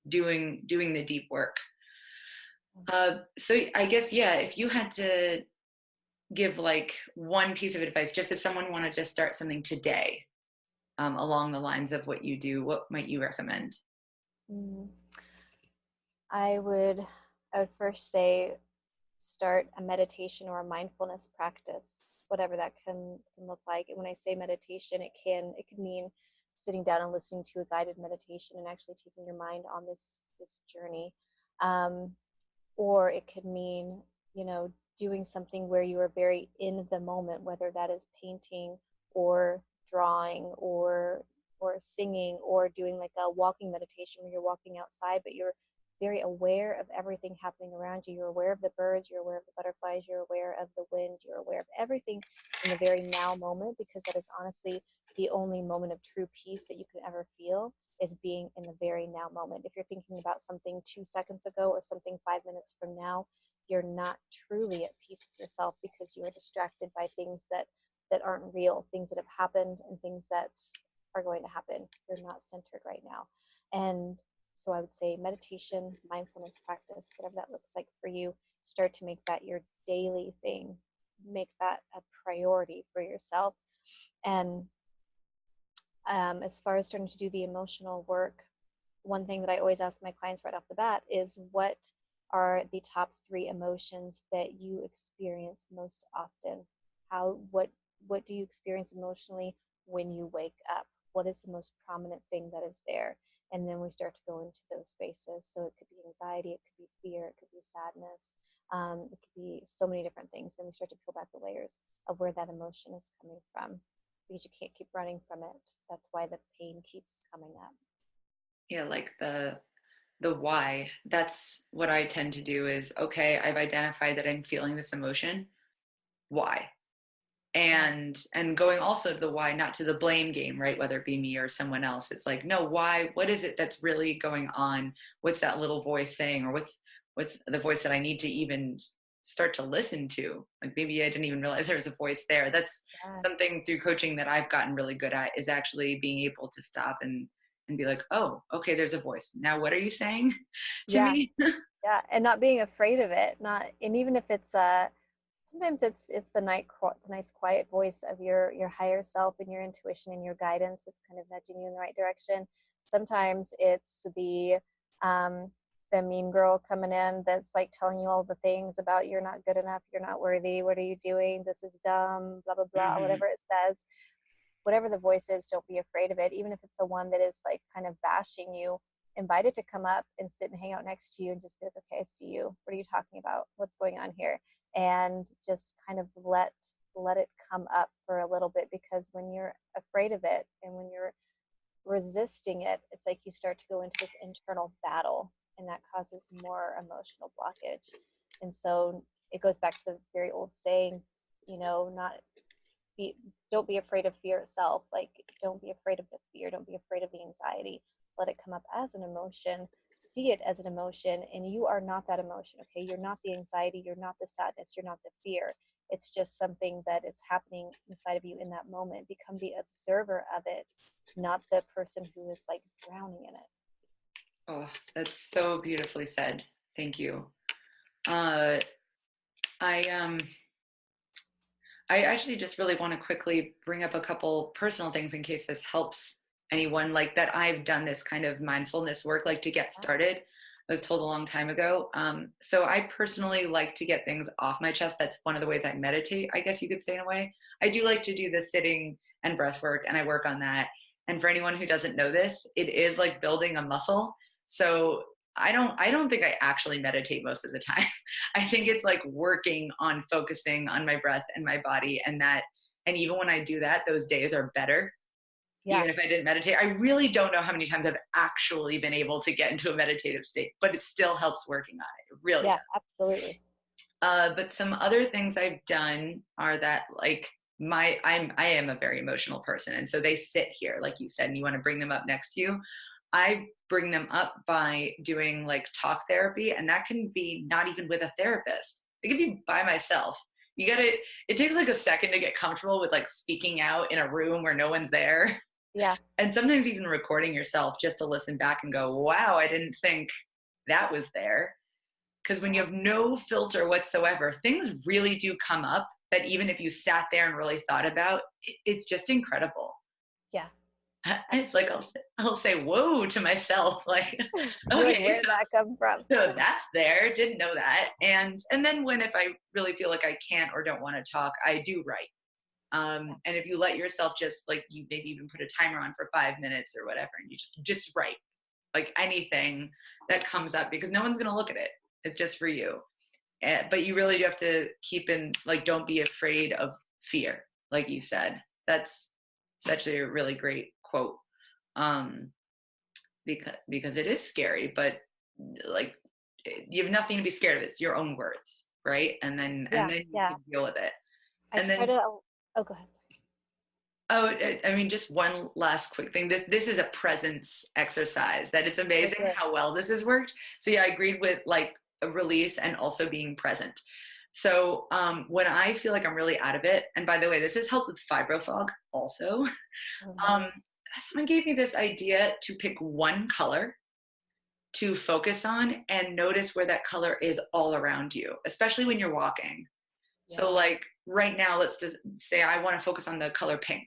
doing the deep work. So I guess, yeah, if you had to give like one piece of advice, just if someone wanted to start something today, along the lines of what you do, what might you recommend? Mm. I would I would first say start a meditation or a mindfulness practice, whatever that can look like. And when I say meditation, it could mean sitting down and listening to a guided meditation and actually taking your mind on this journey. Um, or it could mean, you know, doing something where you are very in the moment, whether that is painting or drawing or singing or doing like a walking meditation where you're walking outside but you're very aware of everything happening around you. You're aware of the birds, you're aware of the butterflies, you're aware of the wind, you're aware of everything in the very now moment, because that is honestly the only moment of true peace that you can ever feel, is being in the very now moment. If you're thinking about something 2 seconds ago or something 5 minutes from now, you're not truly at peace with yourself because you are distracted by things that aren't real, things that have happened and things that are going to happen. You're not centered right now. And so I would say meditation, mindfulness practice, whatever that looks like for you, start to make that your daily thing. Make that a priority for yourself. And as far as starting to do the emotional work, one thing that I always ask my clients right off the bat is, what are the top three emotions that you experience most often? What do you experience emotionally when you wake up? What is the most prominent thing that is there? And then we start to go into those spaces. So it could be anxiety, it could be fear, it could be sadness, it could be so many different things. Then we start to peel back the layers of where that emotion is coming from, because you can't keep running from it. That's why the pain keeps coming up. Yeah, like the why. That's what I tend to do is, okay, I've identified that I'm feeling this emotion. Why? Yeah. And going also to the why, not to the blame game, right? Whether it be me or someone else. It's like, no, why? What is it that's really going on? What's that little voice saying? Or what's the voice that I need to even start to listen to? Like maybe I didn't even realize there was a voice there. That's Yeah. something through coaching that I've gotten really good at, is actually being able to stop and be like, oh, okay, there's a voice. Now what are you saying to Yeah. me? Yeah, and not being afraid of it. Not, and even if it's sometimes it's the nice quiet voice of your higher self and your intuition and your guidance that's kind of nudging you in the right direction. Sometimes it's um the mean girl coming in that's like telling you all the things about, you're not good enough, you're not worthy, what are you doing, this is dumb, blah blah blah, Hmm. whatever it says. Whatever the voice is, don't be afraid of it. Even if it's the one that is like kind of bashing you, invite it to come up and sit and hang out next to you and just be like, okay, I see you. What are you talking about? What's going on here? And just kind of let it come up for a little bit, because when you're afraid of it and when you're resisting it, it's like you start to go into this internal battle, and that causes more emotional blockage. And so it goes back to the very old saying, not be don't be afraid of fear itself. Like, don't be afraid of the fear, don't be afraid of the anxiety. Let it come up as an emotion, see it as an emotion, and you are not that emotion. Okay, you're not the anxiety, you're not the sadness, you're not the fear. It's just something that is happening inside of you in that moment. Become the observer of it, not the person who is like drowning in it. Oh, that's so beautifully said. Thank you. Uh, I I actually just really want to quickly bring up a couple personal things in case this helps anyone, like that I've done this kind of mindfulness work, like to get started. I was told a long time ago. So I personally like to get things off my chest. That's one of the ways I meditate, I guess you could say, in a way. I do like to do the sitting and breath work, and I work on that. And for anyone who doesn't know this, it is like building a muscle. So I don't think I actually meditate most of the time. I think it's like working on focusing on my breath and my body, and even when I do that, those days are better. Yeah. Even if I didn't meditate, I really don't know how many times I've actually been able to get into a meditative state, but it still helps working on it. It really Yeah, does. absolutely. But some other things I've done are that, like, I am a very emotional person, and so they sit here, like you said, and you want to bring them up next to you. I bring them up by doing like talk therapy, and that can be not even with a therapist. It can be by myself. You gotta. It takes like a second to get comfortable with like speaking out in a room where no one's there, Yeah. and sometimes even recording yourself just to listen back and go, "Wow, I didn't think that was there." Because when you have no filter whatsoever, things really do come up that even if you sat there and really thought about, it's just incredible. Yeah. It's like I'll say whoa to myself, like, You're like, okay, where did that come from? so that's there, didn't know that. And then when if I really feel like I can't or don't want to talk, I do write. And if you let yourself just like, you maybe even put a timer on for 5 minutes or whatever, and you just write like anything that comes up, because no one's going to look at it. It's just for you. But you really do have to keep in, like, don't be afraid of fear, like you said. That's actually a really great quote. Because it is scary, but like, you have nothing to be scared of. It's your own words, right? And then Yeah, you yeah. can deal with it. I And try then, to, oh, go ahead. oh, I mean, just one last quick thing. This is a presence exercise that it's Oh, amazing good. how well this has worked. So yeah, I agreed with like a release and also being present. So when I feel like I'm really out of it, and by the way, this has helped with fibro fog also. Oh, Um, nice. someone gave me this idea to pick one color to focus on and notice where that color is all around you, especially when you're walking. So Yeah. like right now, let's just say I want to focus on the color pink.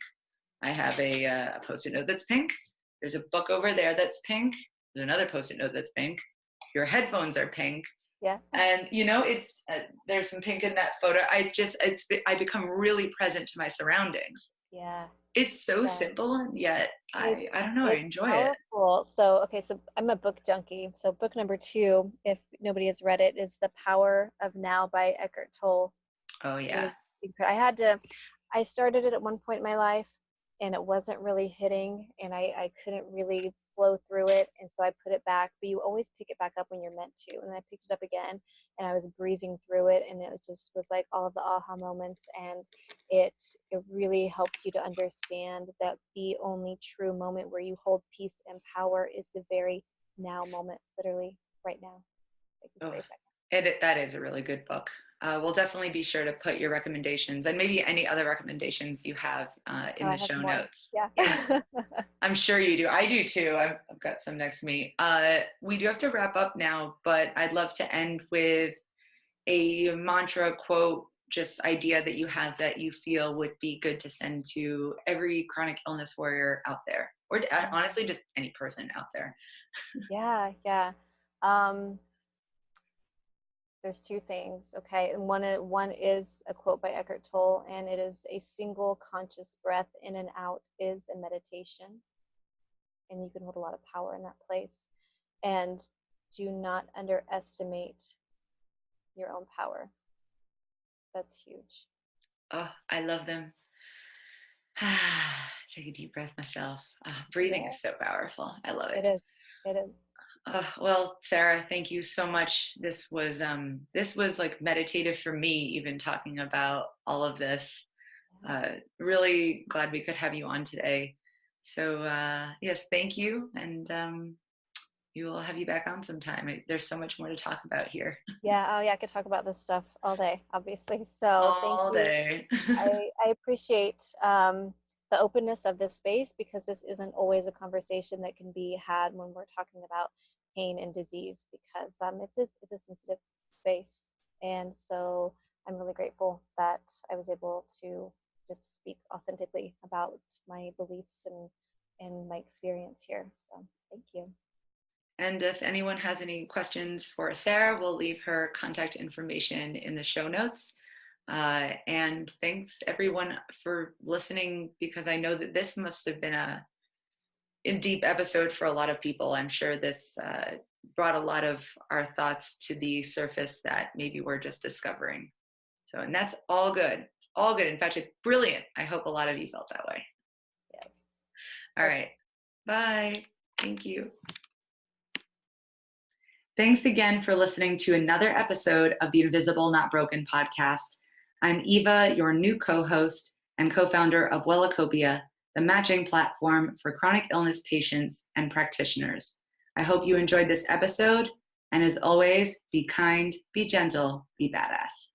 I have a post-it note that's pink. There's a book over there that's pink. There's another post-it note that's pink. Your headphones are pink. Yeah. And it's there's some pink in that photo. I become really present to my surroundings. Yeah. It's so Yeah. simple, and yet I don't know, I It's enjoy it. powerful. So, okay, so I'm a book junkie. So book number 2, if nobody has read it, is The Power of Now by Eckhart Tolle. Oh It yeah. is I started it at one point in my life and it wasn't really hitting and I couldn't really flow through it. And so I put it back, but you always pick it back up when you're meant to. And I picked it up again and I was breezing through it and it just was like all of the aha moments. And it really helps you to understand that the only true moment where you hold peace and power is the very now moment, literally right now, like this Oh, very second. that is a really good book. We'll definitely be sure to put your recommendations and maybe any other recommendations you have in Oh, I the have show more. notes. Yeah. Yeah, I'm sure you do. I do too. I've got some next to me. We do have to wrap up now, but I'd love to end with a mantra, quote, just idea that you have that you feel would be good to send to every chronic illness warrior out there, or honestly, just any person out there. Yeah, yeah. Um, there's 2 things, okay? And one is a quote by Eckhart Tolle, and it is a single conscious breath in and out is a meditation, and you can hold a lot of power in that place. And do not underestimate your own power. That's huge. Oh, I love them. Take a deep breath myself. Breathing Yeah, is so powerful. I love it it. is. It is. Well, Sarah, thank you so much. This was like meditative for me, even talking about all of this. Really glad we could have you on today. So yes, thank you, and we will have you back on sometime. There's so much more to talk about here. Yeah, oh yeah, I could talk about this stuff all day, obviously. So thank All you. day. I appreciate the openness of this space because this isn't always a conversation that can be had when we're talking about pain and disease because it's a sensitive space. And so I'm really grateful that I was able to just speak authentically about my beliefs and my experience here. So thank you. And if anyone has any questions for Sarah, we'll leave her contact information in the show notes. And thanks everyone for listening, because I know that this must have been a deep episode for a lot of people. I'm sure this brought a lot of our thoughts to the surface that maybe we're just discovering. So, and that's all good. It's all good. In fact, it's brilliant. I hope a lot of you felt that way. Yeah. All right. Bye. Thank you. Thanks again for listening to another episode of the Invisible Not Broken podcast. I'm Eva, your new co-host and co-founder of Wellacopia, the matching platform for chronic illness patients and practitioners. I hope you enjoyed this episode, and as always, be kind, be gentle, be badass.